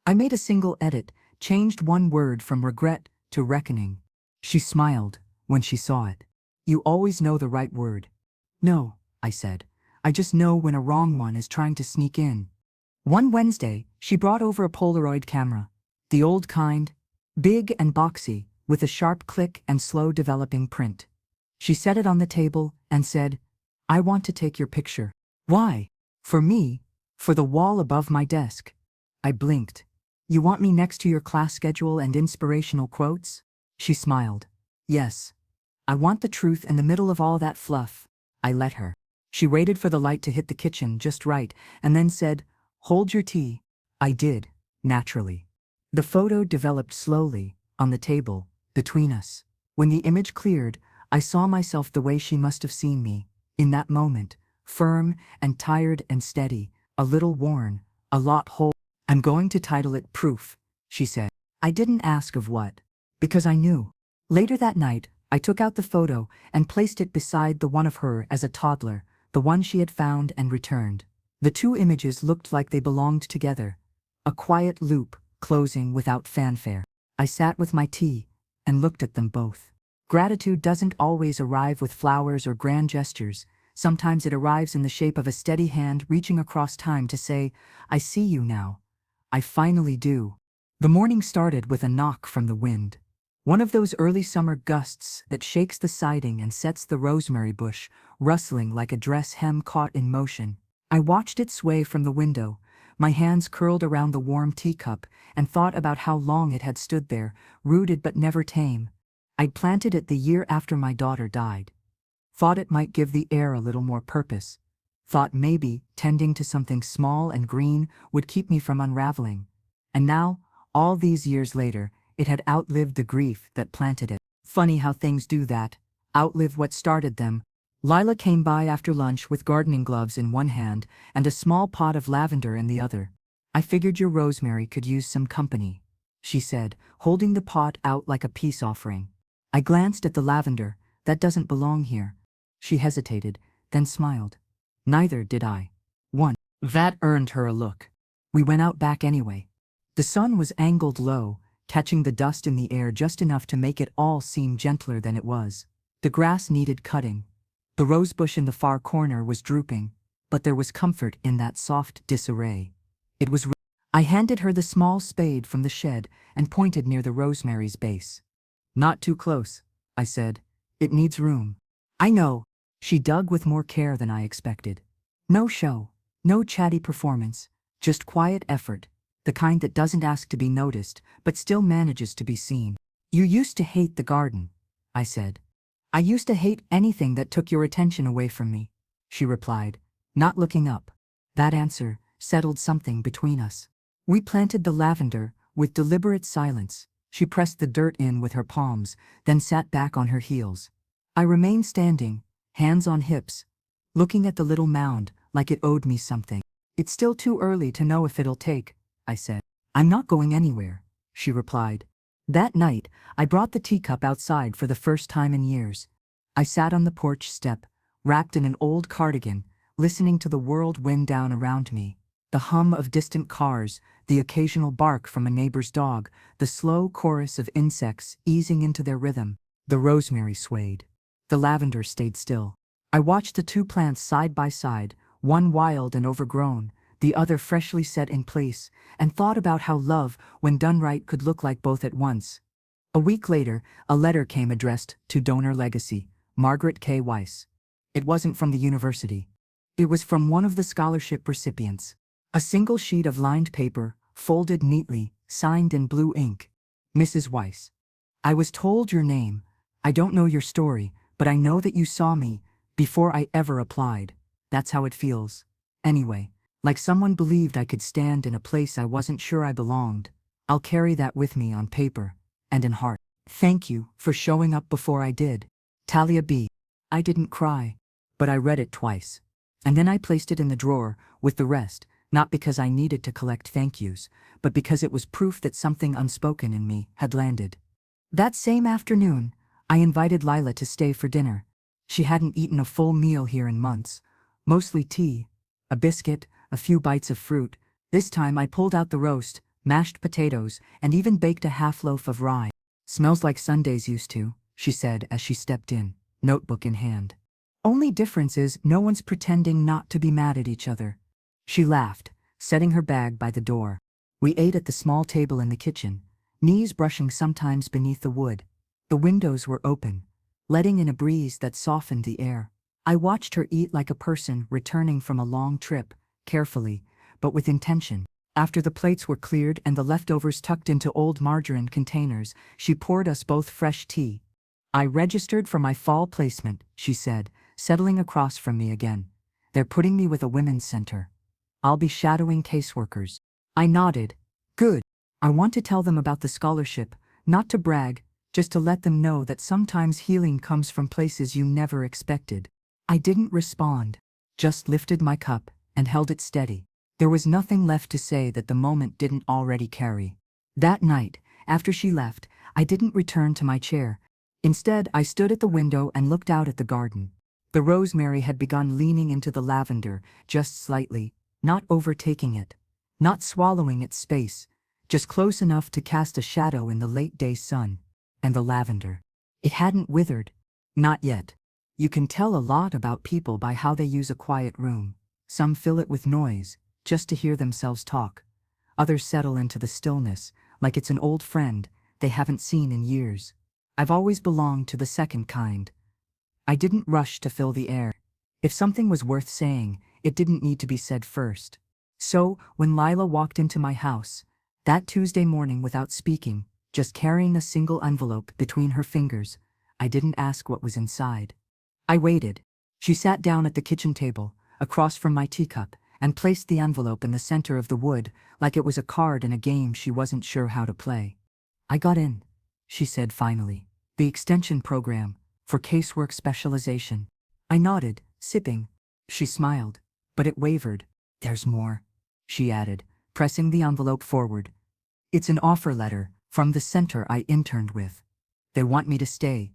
I made a single edit, changed one word from regret to reckoning. She smiled when she saw it. "You always know the right word." "No," I said. "I just know when a wrong one is trying to sneak in." One Wednesday, she brought over a Polaroid camera. The old kind, big and boxy, with a sharp click and slow developing print. She set it on the table and said, "I want to take your picture." "Why?" "For me, for the wall above my desk." I blinked. "You want me next to your class schedule and inspirational quotes?" She smiled. "Yes. I want the truth in the middle of all that fluff." I let her. She waited for the light to hit the kitchen just right, and then said, "Hold your tea." I did, naturally. The photo developed slowly, on the table, between us. When the image cleared, I saw myself the way she must have seen me, in that moment, firm and tired and steady, a little worn, a lot whole. "I'm going to title it Proof," she said. I didn't ask of what, because I knew. Later that night, I took out the photo and placed it beside the one of her as a toddler, the one she had found and returned. The two images looked like they belonged together, a quiet loop closing without fanfare. I sat with my tea and looked at them both. Gratitude doesn't always arrive with flowers or grand gestures. Sometimes it arrives in the shape of a steady hand reaching across time to say, I see you now. I finally do. The morning started with a knock from the wind. One of those early summer gusts that shakes the siding and sets the rosemary bush rustling like a dress hem caught in motion. I watched it sway from the window, my hands curled around the warm teacup, and thought about how long it had stood there, rooted but never tame. I'd planted it the year after my daughter died. Thought it might give the air a little more purpose. Thought maybe tending to something small and green would keep me from unraveling. And now, all these years later, it had outlived the grief that planted it. Funny how things do that. Outlive what started them. Lila came by after lunch with gardening gloves in one hand and a small pot of lavender in the other. I figured your rosemary could use some company, she said, holding the pot out like a peace offering. I glanced at the lavender. That doesn't belong here. She hesitated, then smiled. Neither did I. That earned her a look. We went out back anyway. The sun was angled low, catching the dust in the air just enough to make it all seem gentler than it was. The grass needed cutting. The rosebush in the far corner was drooping, but there was comfort in that soft disarray. I handed her the small spade from the shed and pointed near the rosemary's base. Not too close, I said. It needs room. I know. She dug with more care than I expected. No show, no chatty performance, just quiet effort, the kind that doesn't ask to be noticed, but still manages to be seen. You used to hate the garden, I said. I used to hate anything that took your attention away from me, she replied, not looking up. That answer settled something between us. We planted the lavender with deliberate silence. She pressed the dirt in with her palms, then sat back on her heels. I remained standing, hands on hips, looking at the little mound like it owed me something. It's still too early to know if it'll take, I said. I'm not going anywhere, she replied. That night, I brought the teacup outside for the first time in years. I sat on the porch step, wrapped in an old cardigan, listening to the world wind down around me. The hum of distant cars, the occasional bark from a neighbor's dog, the slow chorus of insects easing into their rhythm. The rosemary swayed. The lavender stayed still. I watched the two plants side by side, one wild and overgrown, the other freshly set in place, and thought about how love, when done right, could look like both at once. A week later, a letter came addressed to Donor Legacy, Margaret K. Weiss. It wasn't from the university. It was from one of the scholarship recipients. A single sheet of lined paper, folded neatly, signed in blue ink. Mrs. Weiss. I was told your name. I don't know your story, but I know that you saw me before I ever applied. That's how it feels. Anyway, like someone believed I could stand in a place I wasn't sure I belonged. I'll carry that with me on paper and in heart. Thank you for showing up before I did. Talia B. I didn't cry, but I read it twice. And then I placed it in the drawer with the rest, not because I needed to collect thank yous, but because it was proof that something unspoken in me had landed. That same afternoon, I invited Lila to stay for dinner. She hadn't eaten a full meal here in months. Mostly tea, a biscuit, a few bites of fruit. This time I pulled out the roast, mashed potatoes, and even baked a half loaf of rye. Smells like Sundays used to, she said as she stepped in, notebook in hand. Only difference is no one's pretending not to be mad at each other. She laughed, setting her bag by the door. We ate at the small table in the kitchen, knees brushing sometimes beneath the wood. The windows were open, letting in a breeze that softened the air. I watched her eat like a person returning from a long trip, carefully, but with intention. After the plates were cleared and the leftovers tucked into old margarine containers, she poured us both fresh tea. I registered for my fall placement, she said, settling across from me again. They're putting me with a women's center. I'll be shadowing caseworkers. I nodded. Good. I want to tell them about the scholarship, not to brag, just to let them know that sometimes healing comes from places you never expected. I didn't respond, just lifted my cup and held it steady. There was nothing left to say that the moment didn't already carry. That night, after she left, I didn't return to my chair. Instead, I stood at the window and looked out at the garden. The rosemary had begun leaning into the lavender, just slightly, not overtaking it, not swallowing its space, just close enough to cast a shadow in the late-day sun. And the lavender. It hadn't withered. Not yet. You can tell a lot about people by how they use a quiet room. Some fill it with noise, just to hear themselves talk. Others settle into the stillness, like it's an old friend they haven't seen in years. I've always belonged to the second kind. I didn't rush to fill the air. If something was worth saying, it didn't need to be said first. So, when Lila walked into my house, that Tuesday morning without speaking, just carrying a single envelope between her fingers, I didn't ask what was inside. I waited. She sat down at the kitchen table, across from my teacup, and placed the envelope in the center of the wood, like it was a card in a game she wasn't sure how to play. "I got in," she said finally. "The extension program, for casework specialization." I nodded, sipping. She smiled, but it wavered. "There's more," she added, pressing the envelope forward. "It's an offer letter from the center I interned with. They want me to stay.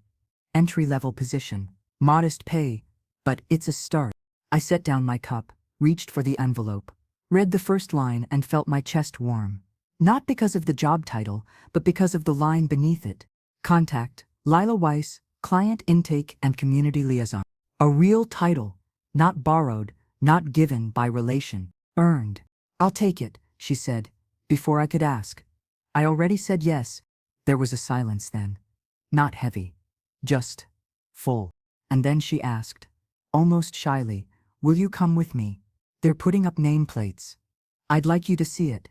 Entry-level position, modest pay, but it's a start." I set down my cup, reached for the envelope, read the first line and felt my chest warm. Not because of the job title, but because of the line beneath it. Contact, Lila Weiss, Client Intake and Community Liaison. A real title, not borrowed, not given by relation, earned. "I'll take it," she said, before I could ask. I already said yes. There was a silence then. Not heavy, just full. And then she asked, almost shyly, "Will you come with me? They're putting up nameplates. I'd like you to see it."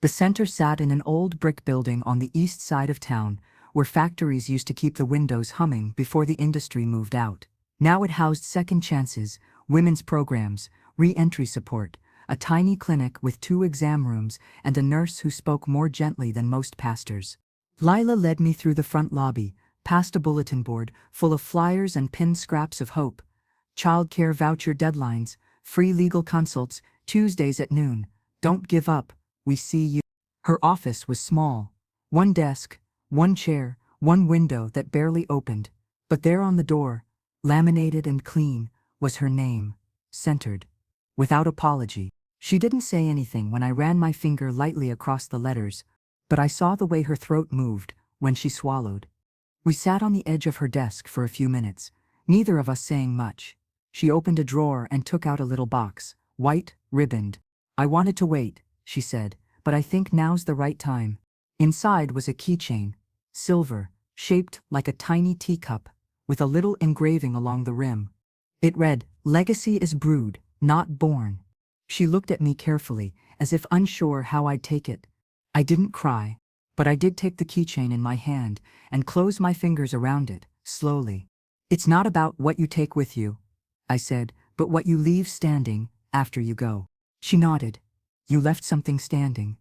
The center sat in an old brick building on the east side of town, where factories used to keep the windows humming before the industry moved out. Now it housed second chances, women's programs, re-entry support, a tiny clinic with 2 exam rooms, and a nurse who spoke more gently than most pastors. Lila led me through the front lobby, past a bulletin board full of flyers and pinned scraps of hope. Childcare voucher deadlines, free legal consults, Tuesdays at noon. Don't give up, we see you. Her office was small. 1 desk, 1 chair, 1 window that barely opened. But there on the door, laminated and clean, was her name, centered. Without apology. She didn't say anything when I ran my finger lightly across the letters, but I saw the way her throat moved when she swallowed. We sat on the edge of her desk for a few minutes, neither of us saying much. She opened a drawer and took out a little box, white, ribboned. "I wanted to wait," she said, "but I think now's the right time." Inside was a keychain, silver, shaped like a tiny teacup, with a little engraving along the rim. It read, "Legacy is brewed, not born." She looked at me carefully, as if unsure how I'd take it. I didn't cry, but I did take the keychain in my hand and close my fingers around it, slowly. "It's not about what you take with you," I said, "but what you leave standing after you go." She nodded. "You left something standing.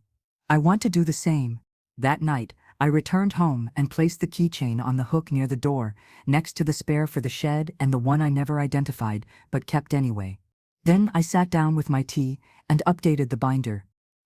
I want to do the same." That night, I returned home and placed the keychain on the hook near the door, next to the spare for the shed and the one I never identified, but kept anyway. Then I sat down with my tea and updated the binder.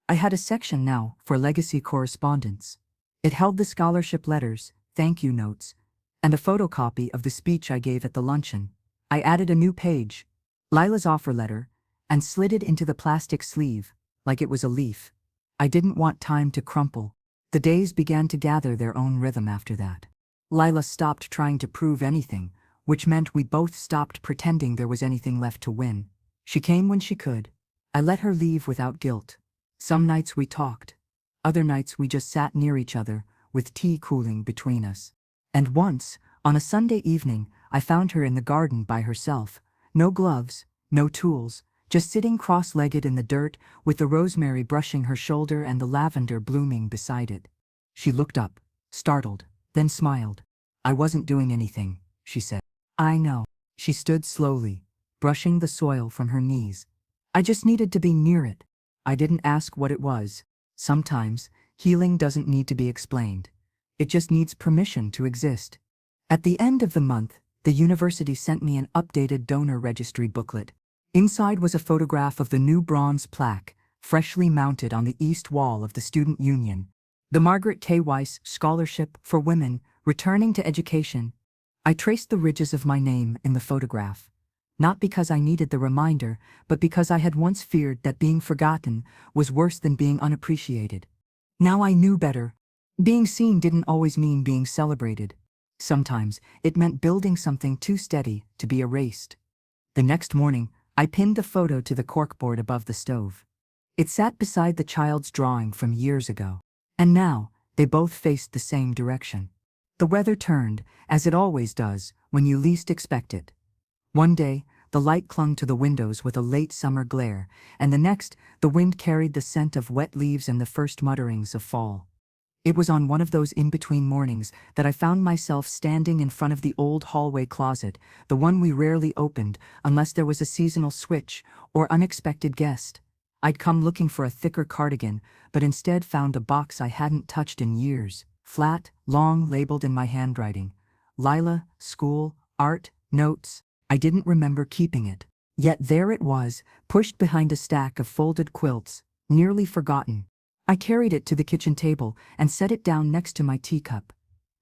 I had a section now for legacy correspondence. It held the scholarship letters, thank you notes, and a photocopy of the speech I gave at the luncheon. I added a new page, Lila's offer letter, and slid it into the plastic sleeve, like it was a leaf. I didn't want time to crumple. The days began to gather their own rhythm after that. Lila stopped trying to prove anything, which meant we both stopped pretending there was anything left to win. She came when she could. I let her leave without guilt. Some nights we talked. Other nights we just sat near each other, with tea cooling between us. And once, on a Sunday evening, I found her in the garden by herself. No gloves, no tools, just sitting cross-legged in the dirt, with the rosemary brushing her shoulder and the lavender blooming beside it. She looked up, startled, then smiled. "I wasn't doing anything," she said. "I know." She stood slowly, brushing the soil from her knees. "I just needed to be near it." I didn't ask what it was. Sometimes, healing doesn't need to be explained. It just needs permission to exist. At the end of the month, the university sent me an updated donor registry booklet. Inside was a photograph of the new bronze plaque, freshly mounted on the east wall of the Student Union. The Margaret K. Weiss Scholarship for Women, Returning to Education. I traced the ridges of my name in the photograph. Not because I needed the reminder, but because I had once feared that being forgotten was worse than being unappreciated. Now I knew better. Being seen didn't always mean being celebrated. Sometimes it meant building something too steady to be erased. The next morning, I pinned the photo to the corkboard above the stove. It sat beside the child's drawing from years ago. And now, they both faced the same direction. The weather turned, as it always does, when you least expect it. One day, the light clung to the windows with a late summer glare, and the next, the wind carried the scent of wet leaves and the first mutterings of fall. It was on one of those in-between mornings that I found myself standing in front of the old hallway closet, the one we rarely opened unless there was a seasonal switch or unexpected guest. I'd come looking for a thicker cardigan, but instead found a box I hadn't touched in years, flat, long, labeled in my handwriting. Lila, school, art, notes. I didn't remember keeping it. Yet there it was, pushed behind a stack of folded quilts, nearly forgotten. I carried it to the kitchen table and set it down next to my teacup.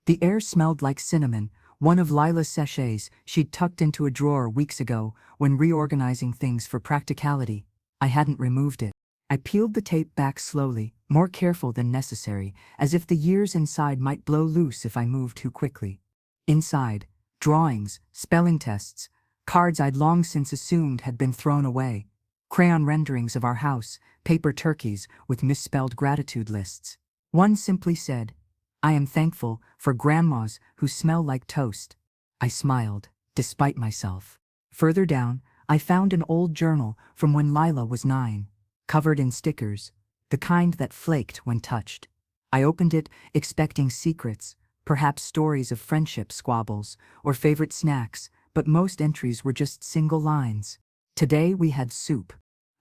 The air smelled like cinnamon, one of Lila's sachets she'd tucked into a drawer weeks ago when reorganizing things for practicality. I hadn't removed it. I peeled the tape back slowly, more careful than necessary, as if the years inside might blow loose if I moved too quickly. Inside, drawings, spelling tests, cards I'd long since assumed had been thrown away, crayon renderings of our house, paper turkeys with misspelled gratitude lists. One simply said, "I am thankful for grandmas who smell like toast." I smiled, despite myself. Further down, I found an old journal from when Lila was 9, covered in stickers, the kind that flaked when touched. I opened it, expecting secrets, perhaps stories of friendship squabbles or favorite snacks, but most entries were just single lines. Today we had soup.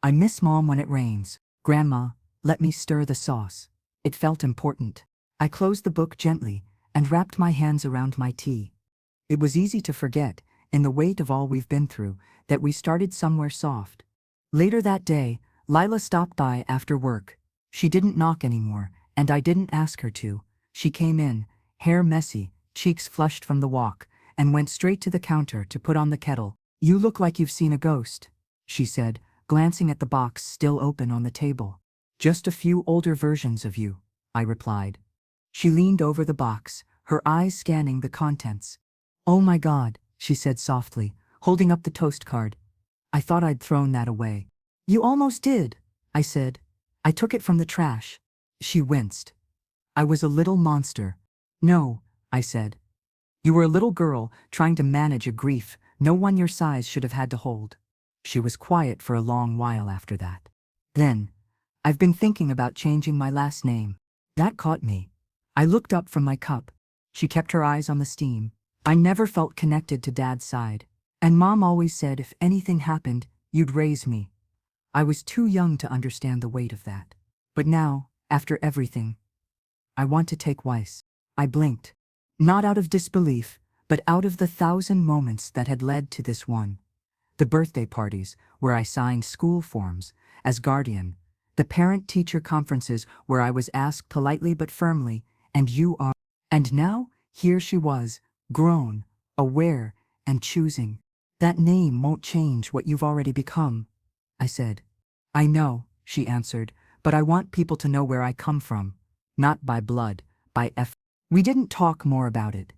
I miss Mom when it rains. Grandma, let me stir the sauce. It felt important. I closed the book gently and wrapped my hands around my tea. It was easy to forget, in the weight of all we've been through, that we started somewhere soft. Later that day, Lila stopped by after work. She didn't knock anymore, and I didn't ask her to. She came in, hair messy, cheeks flushed from the walk, and went straight to the counter to put on the kettle. "You look like you've seen a ghost," she said, glancing at the box still open on the table. "Just a few older versions of you," I replied. She leaned over the box, her eyes scanning the contents. "Oh my God," she said softly, holding up the toast card. "I thought I'd thrown that away." "You almost did," I said. "I took it from the trash." She winced. "I was a little monster." "No," I said. "You were a little girl trying to manage a grief no one your size should have had to hold." She was quiet for a long while after that. Then, "I've been thinking about changing my last name." That caught me. I looked up from my cup. She kept her eyes on the steam. "I never felt connected to Dad's side. And Mom always said if anything happened, you'd raise me." I was too young to understand the weight of that. But now, after everything, I want to take Weiss. I blinked. Not out of disbelief, but out of the 1,000 moments that had led to this one. The birthday parties, where I signed school forms, as guardian. The parent-teacher conferences where I was asked politely but firmly, "And you are..." And now, here she was, grown, aware, and choosing. "That name won't change what you've already become," I said. "I know," she answered, "but I want people to know where I come from. Not by blood, by effort." We didn't talk more about it.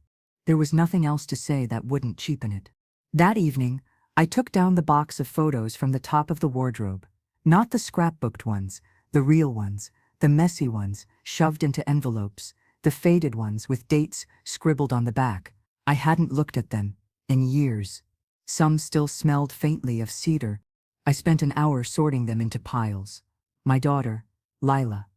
There was nothing else to say that wouldn't cheapen it. That evening, I took down the box of photos from the top of the wardrobe. Not the scrapbooked ones, the real ones, the messy ones, shoved into envelopes, the faded ones with dates scribbled on the back. I hadn't looked at them in years. Some still smelled faintly of cedar. I spent an hour sorting them into piles. My daughter, Lila.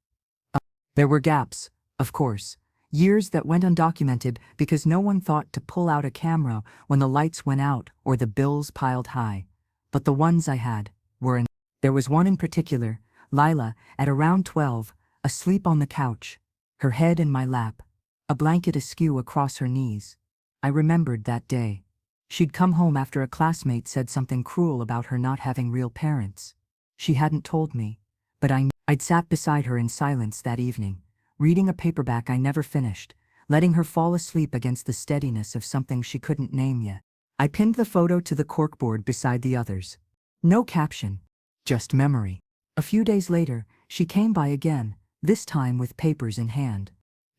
There were gaps, of course. Years that went undocumented because no one thought to pull out a camera when the lights went out or the bills piled high. But the ones I had were in. There was one in particular, Lila, at around 12, asleep on the couch, her head in my lap, a blanket askew across her knees. I remembered that day. She'd come home after a classmate said something cruel about her not having real parents. She hadn't told me, but I knew. I'd sat beside her in silence that evening, reading a paperback I never finished, letting her fall asleep against the steadiness of something she couldn't name yet. I pinned the photo to the corkboard beside the others. No caption, just memory. A few days later, she came by again, this time with papers in hand.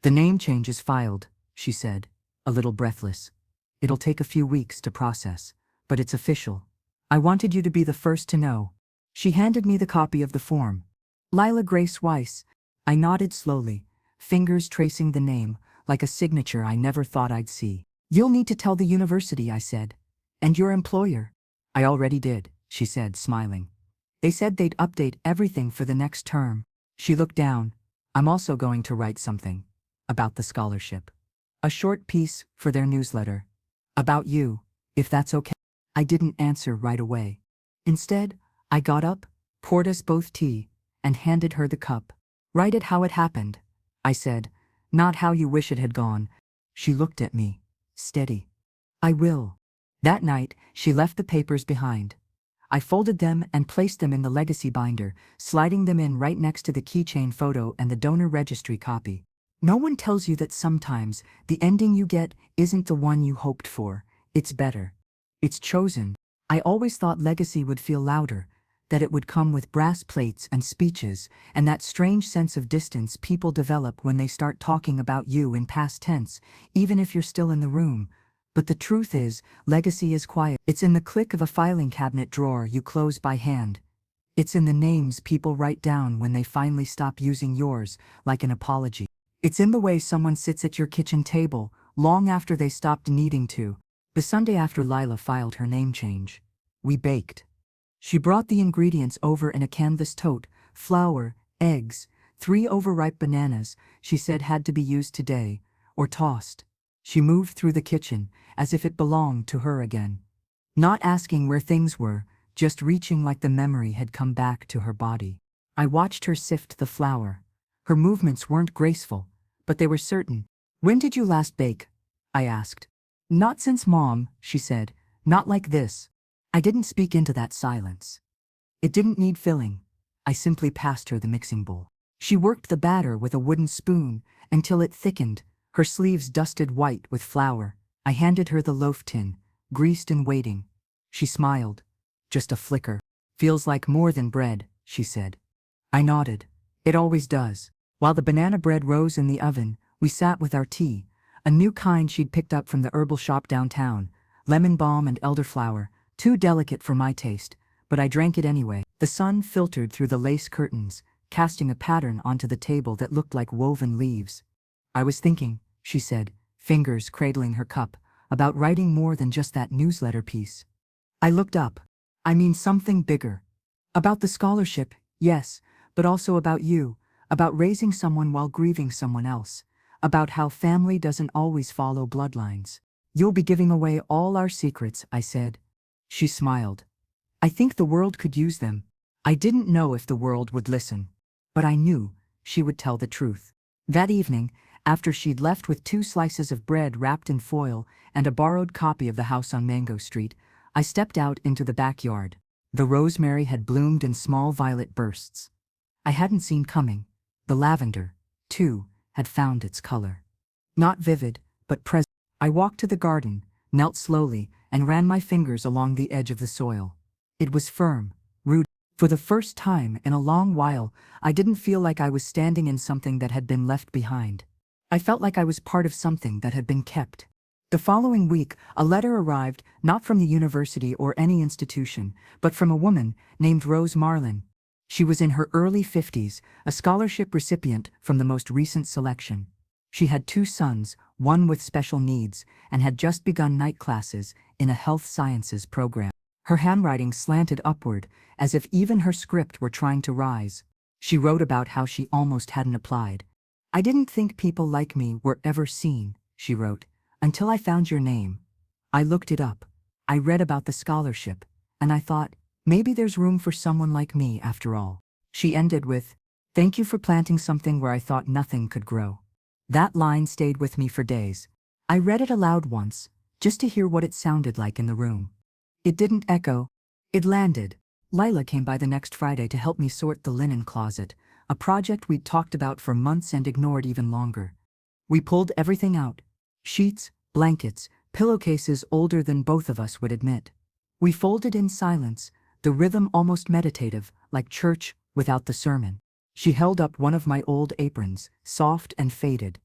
"The name change is filed," she said. a little breathless. It'll take a few weeks to process, but it's official. I wanted you to be the first to know. She handed me the copy of the form. Lila Grace Weiss. I nodded slowly, fingers tracing the name, like a signature I never thought I'd see. You'll need to tell the university, I said. And your employer. I already did, she said, smiling. They said they'd update everything for the next term. She looked down. I'm also going to write something. About the scholarship. A short piece for their newsletter. About you, if that's okay. I didn't answer right away. Instead, I got up, poured us both tea, and handed her the cup. Write it how it happened, I said, not how you wish it had gone. She looked at me, steady. I will. That night, she left the papers behind. I folded them and placed them in the legacy binder, sliding them in right next to the keychain photo and the donor registry copy. No one tells you that sometimes the ending you get isn't the one you hoped for. It's better. It's chosen. I always thought legacy would feel louder, that it would come with brass plates and speeches, and that strange sense of distance people develop when they start talking about you in past tense, even if you're still in the room. But the truth is, legacy is quiet. It's in the click of a filing cabinet drawer you close by hand. It's in the names people write down when they finally stop using yours, like an apology. It's in the way someone sits at your kitchen table, long after they stopped needing to. The Sunday after Lila filed her name change, we baked. She brought the ingredients over in a canvas tote: flour, eggs, 3 overripe bananas she said had to be used today, or tossed. She moved through the kitchen, as if it belonged to her again. Not asking where things were, just reaching like the memory had come back to her body. I watched her sift the flour. Her movements weren't graceful, but they were certain. When did you last bake? I asked. Not since Mom, she said. Not like this. I didn't speak into that silence. It didn't need filling. I simply passed her the mixing bowl. She worked the batter with a wooden spoon until it thickened, her sleeves dusted white with flour. I handed her the loaf tin, greased and waiting. She smiled. Just a flicker. Feels like more than bread, she said. I nodded. It always does. While the banana bread rose in the oven, we sat with our tea, a new kind she'd picked up from the herbal shop downtown, lemon balm and elderflower, too delicate for my taste, but I drank it anyway. The sun filtered through the lace curtains, casting a pattern onto the table that looked like woven leaves. I was thinking, she said, fingers cradling her cup, about writing more than just that newsletter piece. I looked up. I mean something bigger. About the scholarship, yes, but also about you, about raising someone while grieving someone else, about how family doesn't always follow bloodlines. You'll be giving away all our secrets, I said. She smiled. I think the world could use them. I didn't know if the world would listen, but I knew she would tell the truth. That evening, after she'd left with 2 slices of bread wrapped in foil and a borrowed copy of The House on Mango Street, I stepped out into the backyard. The rosemary had bloomed in small violet bursts. I hadn't seen coming. The lavender, too, had found its color. Not vivid, but present. I walked to the garden, knelt slowly, and ran my fingers along the edge of the soil. It was firm, rooted. For the first time in a long while, I didn't feel like I was standing in something that had been left behind. I felt like I was part of something that had been kept. The following week, a letter arrived, not from the university or any institution, but from a woman named Rose Marlin. She was in her early 50s, a scholarship recipient from the most recent selection. She had 2 sons, one with special needs, and had just begun night classes in a health sciences program. Her handwriting slanted upward, as if even her script were trying to rise. She wrote about how she almost hadn't applied. I didn't think people like me were ever seen, she wrote, until I found your name. I looked it up. I read about the scholarship, and I thought, maybe there's room for someone like me after all. She ended with, thank you for planting something where I thought nothing could grow. That line stayed with me for days. I read it aloud once, just to hear what it sounded like in the room. It didn't echo. It landed. Lila came by the next Friday to help me sort the linen closet, a project we'd talked about for months and ignored even longer. We pulled everything out. Sheets, blankets, pillowcases older than both of us would admit. We folded in silence, the rhythm almost meditative, like church without the sermon. She held up one of my old aprons, soft and faded.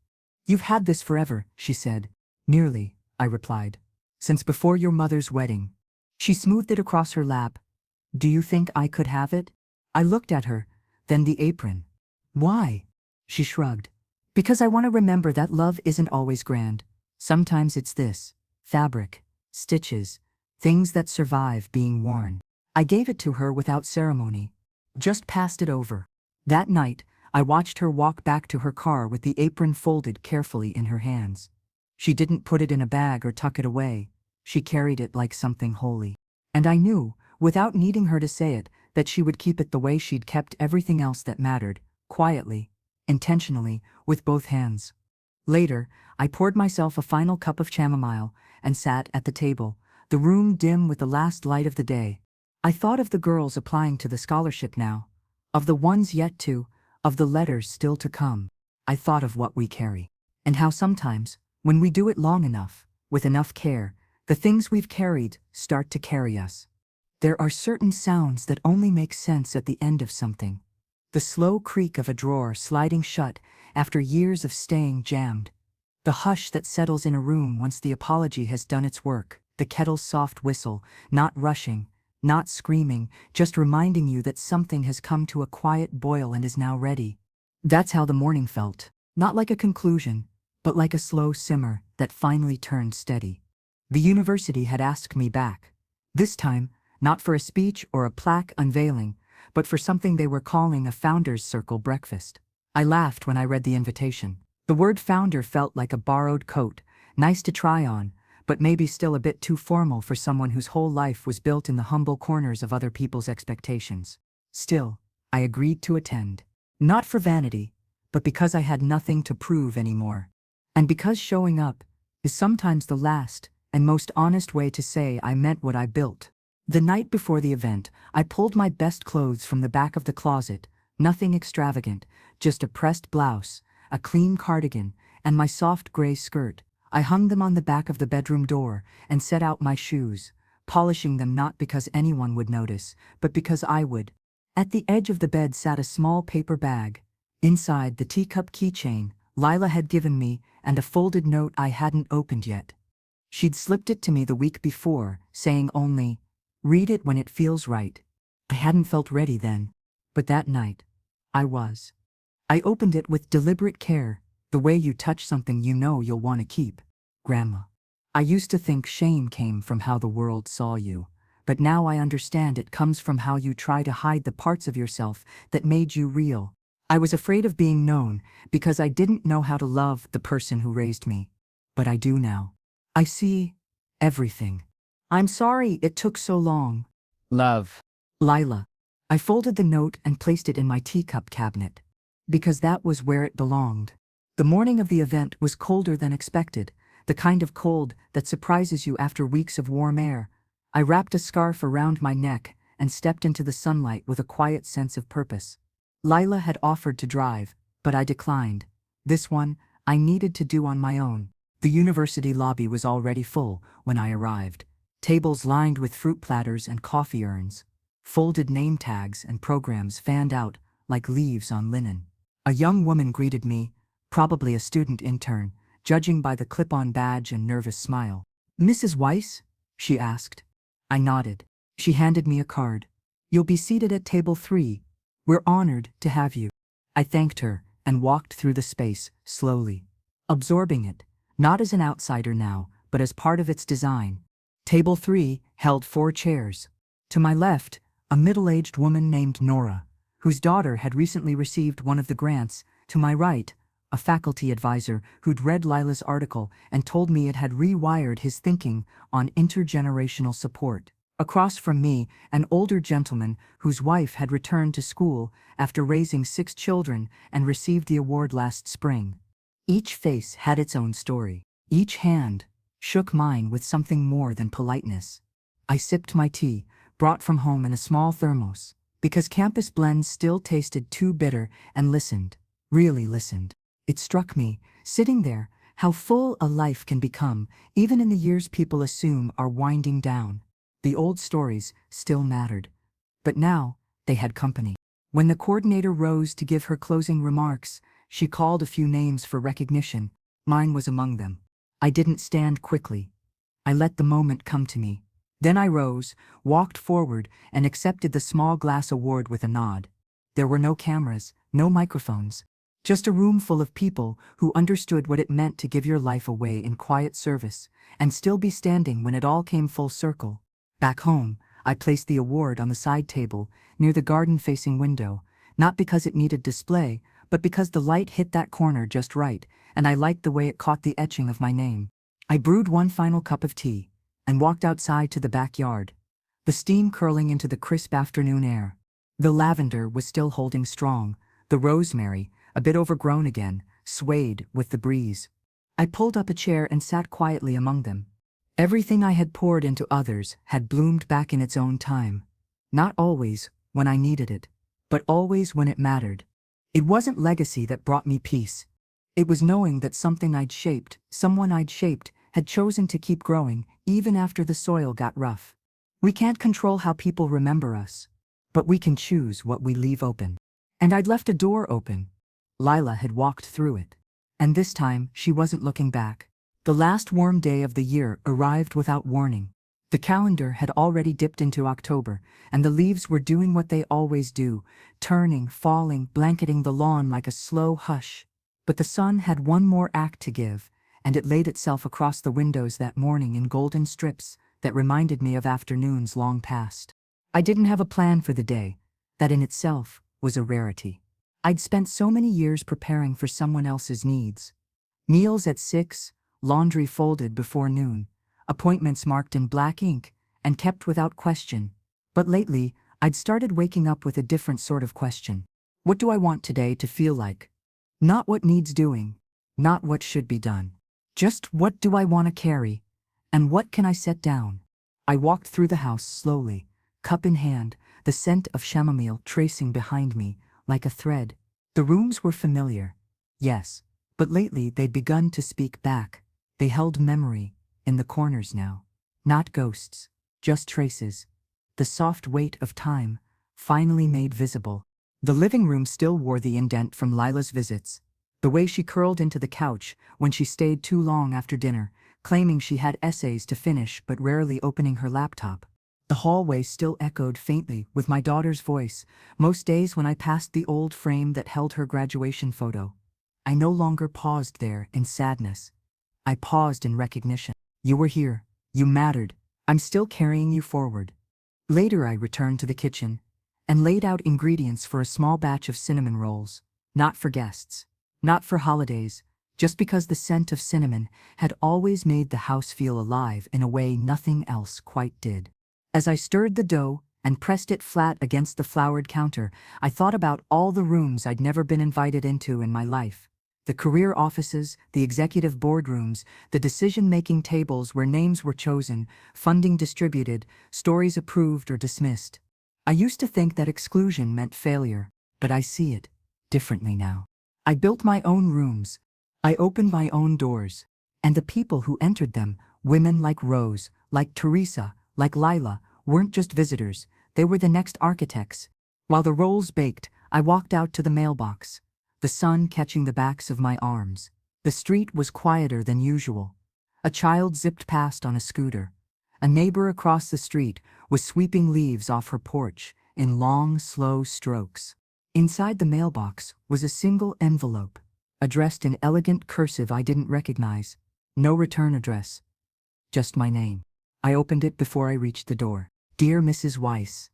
You've had this forever, she said. Nearly, I replied. Since before your mother's wedding. She smoothed it across her lap. Do you think I could have it? I looked at her, then the apron. Why? She shrugged. Because I want to remember that love isn't always grand. Sometimes it's this: fabric, stitches, things that survive being worn. I gave it to her without ceremony. Just passed it over. That night, I watched her walk back to her car with the apron folded carefully in her hands. She didn't put it in a bag or tuck it away. She carried it like something holy. And I knew, without needing her to say it, that she would keep it the way she'd kept everything else that mattered, quietly, intentionally, with both hands. Later, I poured myself a final cup of chamomile and sat at the table, the room dim with the last light of the day. I thought of the girls applying to the scholarship now, of the ones yet to, of the letters still to come. I thought of what we carry, and how sometimes, when we do it long enough, with enough care, the things we've carried start to carry us. There are certain sounds that only make sense at the end of something. The slow creak of a drawer sliding shut after years of staying jammed. The hush that settles in a room once the apology has done its work. The kettle's soft whistle, not rushing, not screaming, just reminding you that something has come to a quiet boil and is now ready. That's how the morning felt. Not like a conclusion, but like a slow simmer that finally turned steady. The university had asked me back. This time, not for a speech or a plaque unveiling, but for something they were calling a Founders Circle breakfast. I laughed when I read the invitation. The word founder felt like a borrowed coat, nice to try on, but maybe still a bit too formal for someone whose whole life was built in the humble corners of other people's expectations. Still, I agreed to attend. Not for vanity, but because I had nothing to prove anymore. And because showing up is sometimes the last and most honest way to say I meant what I built. The night before the event, I pulled my best clothes from the back of the closet, nothing extravagant, just a pressed blouse, a clean cardigan, and my soft gray skirt. I hung them on the back of the bedroom door and set out my shoes, polishing them not because anyone would notice, but because I would. At the edge of the bed sat a small paper bag. Inside, the teacup keychain Lila had given me and a folded note I hadn't opened yet. She'd slipped it to me the week before, saying only, "Read it when it feels right." I hadn't felt ready then, but that night, I was. I opened it with deliberate care, the way you touch something you know you'll want to keep. Grandma. I used to think shame came from how the world saw you, but now I understand it comes from how you try to hide the parts of yourself that made you real. I was afraid of being known because I didn't know how to love the person who raised me. But I do now. I see everything. I'm sorry it took so long. Love. Lila. I folded the note and placed it in my teacup cabinet, because that was where it belonged. The morning of the event was colder than expected, the kind of cold that surprises you after weeks of warm air. I wrapped a scarf around my neck and stepped into the sunlight with a quiet sense of purpose. Lila had offered to drive, but I declined. This one, I needed to do on my own. The university lobby was already full when I arrived. Tables lined with fruit platters and coffee urns. Folded name tags and programs fanned out like leaves on linen. A young woman greeted me, probably a student intern, judging by the clip-on badge and nervous smile. "Mrs. Weiss?" she asked. I nodded. She handed me a card. "You'll be seated at table 3. We're honored to have you." I thanked her and walked through the space, slowly, absorbing it, not as an outsider now, but as part of its design. Table 3 held 4 chairs. To my left, a middle-aged woman named Nora, whose daughter had recently received one of the grants. To my right, a faculty advisor who'd read Lila's article and told me it had rewired his thinking on intergenerational support. Across from me, an older gentleman whose wife had returned to school after raising 6 children and received the award last spring. Each face had its own story. Each hand shook mine with something more than politeness. I sipped my tea, brought from home in a small thermos, because campus blends still tasted too bitter, and listened, really listened. It struck me, sitting there, how full a life can become, even in the years people assume are winding down. The old stories still mattered, but now they had company. When the coordinator rose to give her closing remarks, she called a few names for recognition. Mine was among them. I didn't stand quickly. I let the moment come to me. Then I rose, walked forward, and accepted the small glass award with a nod. There were no cameras, no microphones. Just a room full of people who understood what it meant to give your life away in quiet service, and still be standing when it all came full circle. Back home, I placed the award on the side table, near the garden-facing window, not because it needed display, but because the light hit that corner just right, and I liked the way it caught the etching of my name. I brewed one final cup of tea, and walked outside to the backyard, the steam curling into the crisp afternoon air. The lavender was still holding strong, the rosemary, a bit overgrown again, swayed with the breeze. I pulled up a chair and sat quietly among them. Everything I had poured into others had bloomed back in its own time. Not always when I needed it, but always when it mattered. It wasn't legacy that brought me peace. It was knowing that something I'd shaped, someone I'd shaped, had chosen to keep growing, even after the soil got rough. We can't control how people remember us, but we can choose what we leave open. And I'd left a door open. Lila had walked through it. And this time, she wasn't looking back. The last warm day of the year arrived without warning. The calendar had already dipped into October, and the leaves were doing what they always do, turning, falling, blanketing the lawn like a slow hush. But the sun had one more act to give, and it laid itself across the windows that morning in golden strips that reminded me of afternoons long past. I didn't have a plan for the day. That in itself was a rarity. I'd spent so many years preparing for someone else's needs. Meals at 6, laundry folded before noon, appointments marked in black ink and kept without question. But lately, I'd started waking up with a different sort of question. What do I want today to feel like? Not what needs doing, not what should be done. Just what do I want to carry, and what can I set down? I walked through the house slowly, cup in hand, the scent of chamomile tracing behind me like a thread. The rooms were familiar, yes, but lately they'd begun to speak back. They held memory in the corners now. Not ghosts, just traces. The soft weight of time, finally made visible. The living room still wore the indent from Lila's visits. The way she curled into the couch when she stayed too long after dinner, claiming she had essays to finish but rarely opening her laptop. The hallway still echoed faintly with my daughter's voice, most days when I passed the old frame that held her graduation photo. I no longer paused there in sadness. I paused in recognition. You were here. You mattered. I'm still carrying you forward. Later I returned to the kitchen and laid out ingredients for a small batch of cinnamon rolls, not for guests. Not for holidays, just because the scent of cinnamon had always made the house feel alive in a way nothing else quite did. As I stirred the dough and pressed it flat against the floured counter, I thought about all the rooms I'd never been invited into in my life. The career offices, the executive boardrooms, the decision-making tables where names were chosen, funding distributed, stories approved or dismissed. I used to think that exclusion meant failure, but I see it differently now. I built my own rooms. I opened my own doors. And the people who entered them, women like Rose, like Teresa, like Lila, weren't just visitors, they were the next architects. While the rolls baked, I walked out to the mailbox, the sun catching the backs of my arms. The street was quieter than usual. A child zipped past on a scooter. A neighbor across the street was sweeping leaves off her porch in long, slow strokes. Inside the mailbox was a single envelope, addressed in elegant cursive I didn't recognize. No return address. Just my name. I opened it before I reached the door. Dear Mrs. Weiss.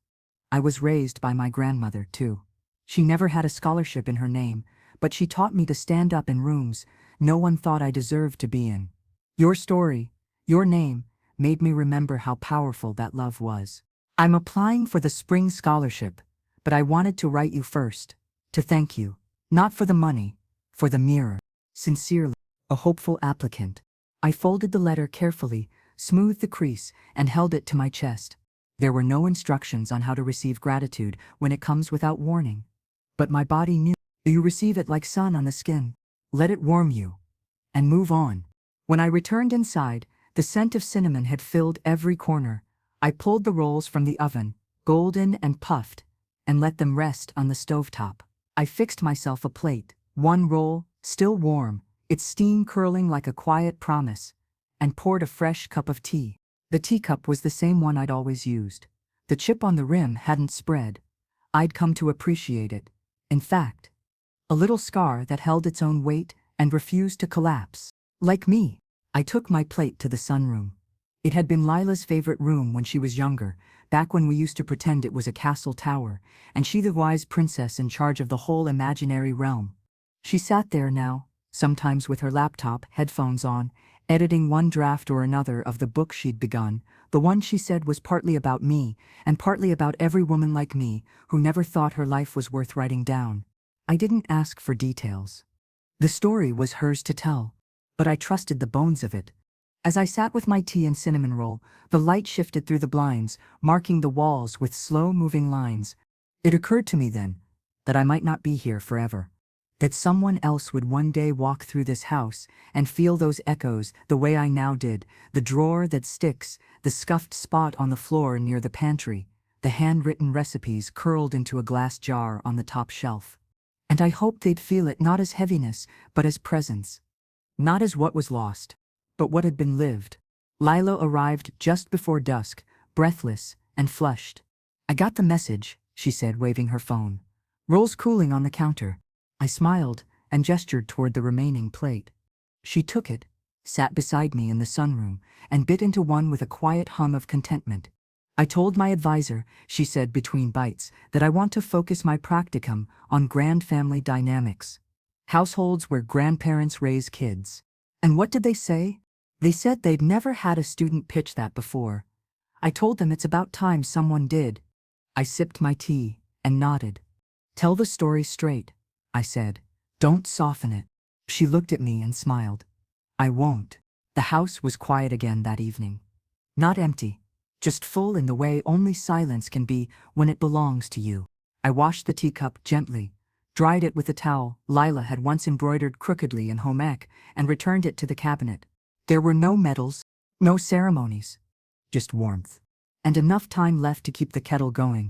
I was raised by my grandmother, too. She never had a scholarship in her name, but she taught me to stand up in rooms no one thought I deserved to be in. Your story, your name, made me remember how powerful that love was. I'm applying for the spring scholarship, but I wanted to write you first, to thank you, not for the money, for the mirror. Sincerely, a hopeful applicant. I folded the letter carefully, smoothed the crease, and held it to my chest. There were no instructions on how to receive gratitude when it comes without warning. But my body knew. You receive it like sun on the skin. Let it warm you. And move on. When I returned inside, the scent of cinnamon had filled every corner. I pulled the rolls from the oven, golden and puffed, and let them rest on the stovetop. I fixed myself a plate, one roll, still warm, its steam curling like a quiet promise. and poured a fresh cup of tea. The teacup was the same one I'd always used. The chip on the rim hadn't spread. I'd come to appreciate it. In fact, a little scar that held its own weight and refused to collapse. Like me, I took my plate to the sunroom. It had been Lila's favorite room when she was younger, back when we used to pretend it was a castle tower, and she the wise princess in charge of the whole imaginary realm. She sat there now, sometimes with her laptop, headphones on, editing one draft or another of the book she'd begun, the one she said was partly about me, and partly about every woman like me who never thought her life was worth writing down. I didn't ask for details. The story was hers to tell, but I trusted the bones of it. As I sat with my tea and cinnamon roll, the light shifted through the blinds, marking the walls with slow-moving lines. It occurred to me then that I might not be here forever, that someone else would one day walk through this house and feel those echoes the way I now did, the drawer that sticks, the scuffed spot on the floor near the pantry, the handwritten recipes curled into a glass jar on the top shelf. And I hoped they'd feel it not as heaviness, but as presence. Not as what was lost, but what had been lived. Lila arrived just before dusk, breathless and flushed. "I got the message," she said, waving her phone. "Roll's cooling on the counter." I smiled and gestured toward the remaining plate. She took it, sat beside me in the sunroom, and bit into one with a quiet hum of contentment. "I told my advisor," she said between bites, "that I want to focus my practicum on grand family dynamics. Households where grandparents raise kids." And what did they say? They said they'd never had a student pitch that before. I told them it's about time someone did. I sipped my tea and nodded. "Tell the story straight," I said. "Don't soften it." She looked at me and smiled. "I won't." The house was quiet again that evening. Not empty, just full in the way only silence can be when it belongs to you. I washed the teacup gently, dried it with a towel Lila had once embroidered crookedly in home ec, and returned it to the cabinet. There were no medals, no ceremonies, just warmth, and enough time left to keep the kettle going.